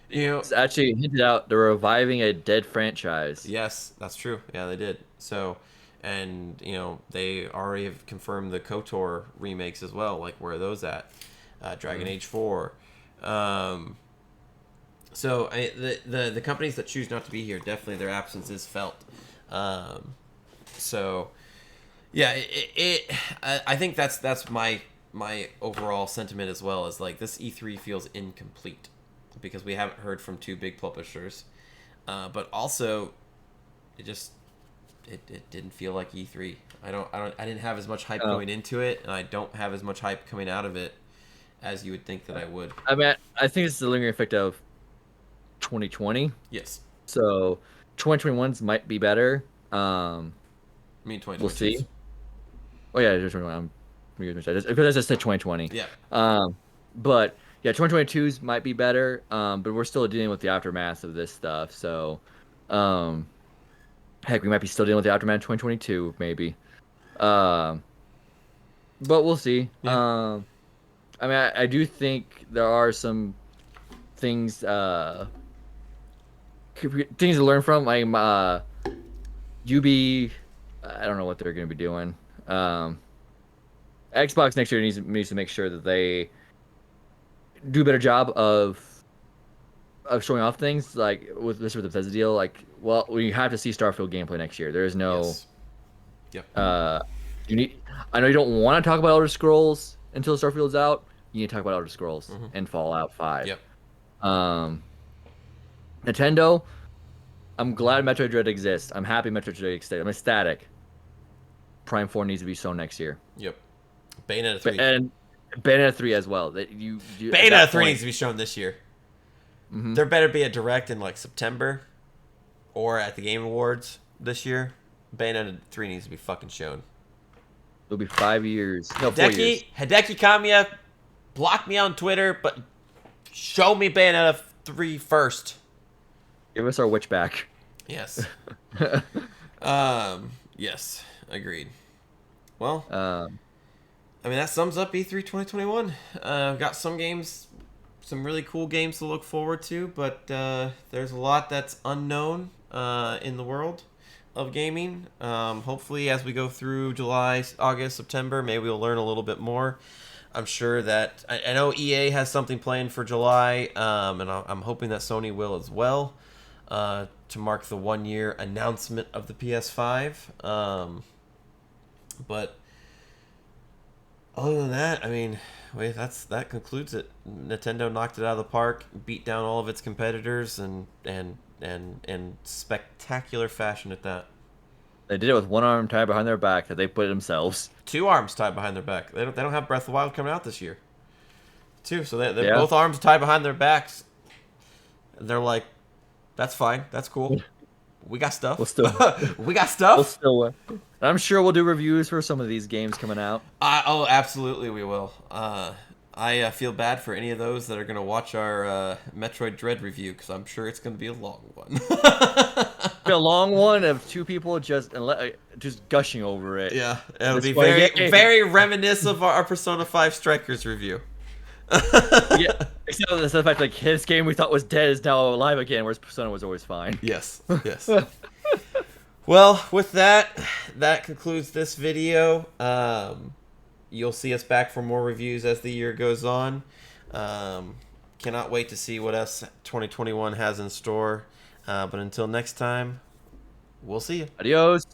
You know,
It's actually hinted out they're reviving a dead franchise.
yes, that's true. Yeah, they did. So, and they already have confirmed the KOTOR remakes as well. Like, where are those at? Dragon Age 4. So the companies that choose not to be here, definitely their absence is felt. So yeah, I think that's my overall sentiment as well, is like this E3 feels incomplete because we haven't heard from two big publishers, but also it didn't feel like E3. I didn't have as much hype going into it, and I don't have as much hype coming out of it as you would think that I would.
I mean, I think it's the lingering effect of 2020.
Yes.
So 2021's might be better.
I mean, 2020.
We'll see. Oh yeah, 2021. Because I just said 2020.
Yeah.
But yeah, 2022's might be better. But we're still dealing with the aftermath of this stuff. So, heck, we might be still dealing with the aftermath of 2022, maybe. But we'll see.
Yeah.
I mean, I do think there are some things to learn from. I don't know what they're going to be doing. Xbox next year needs to make sure that they do a better job of showing off things, like with the Bethesda deal. Like, well, we have to see Starfield gameplay next year. There is no.
Yes. Yep.
I know you don't want to talk about Elder Scrolls until Starfield's out. You need to talk about Elder Scrolls and Fallout 5.
Yep.
Nintendo, I'm glad Metroid Dread exists. I'm happy Metroid Dread exists. I'm ecstatic. Prime 4 needs to be shown next year.
Yep. Bayonetta 3.
And Bayonetta 3 as well.
Bayonetta 3 needs to be shown this year.
Mm-hmm.
There better be a direct in like September or at the Game Awards this year. Bayonetta 3 needs to be fucking shown.
It'll be 5 years. No, 4 years.
Hideki Kamiya, block me on Twitter, but show me Bayonetta 3 first.
Give us our witch back.
Yes. Yes, agreed. Well, I mean, that sums up E3 2021. Got some games, some really cool games to look forward to, but there's a lot that's unknown in the world of gaming. Hopefully, as we go through July, August, September, maybe we'll learn a little bit more. I'm sure that I know EA has something planned for July, and I'm hoping that Sony will as well. to mark the 1 year announcement of the PS5. But other than that, I mean, wait, that concludes it. Nintendo knocked it out of the park, beat down all of its competitors, and in spectacular fashion at that.
They did it with one arm tied behind their back that they put it themselves.
2 arms tied behind their back. They don't have Breath of the Wild coming out this year. So they
Yeah.
both arms tied behind their backs. They're like, that's fine, that's cool. We got stuff.
We'll still,
We got
we'll
stuff.
still. I'm sure we'll do reviews for some of these games coming out.
Oh, absolutely, we will. I feel bad for any of those that are going to watch our Metroid Dread review, because I'm sure it's going to be a long one.
Be a long one of two people just gushing over it.
Yeah, it'll be
way,
very reminiscent of our Persona 5 Strikers review.
Yeah, except for the fact like his game we thought was dead is now alive again, whereas Persona was always fine.
Yes. Well, with that concludes this video. You'll see us back for more reviews as the year goes on. Cannot wait to see what else 2021 has in store. But until next time, we'll see you.
Adios.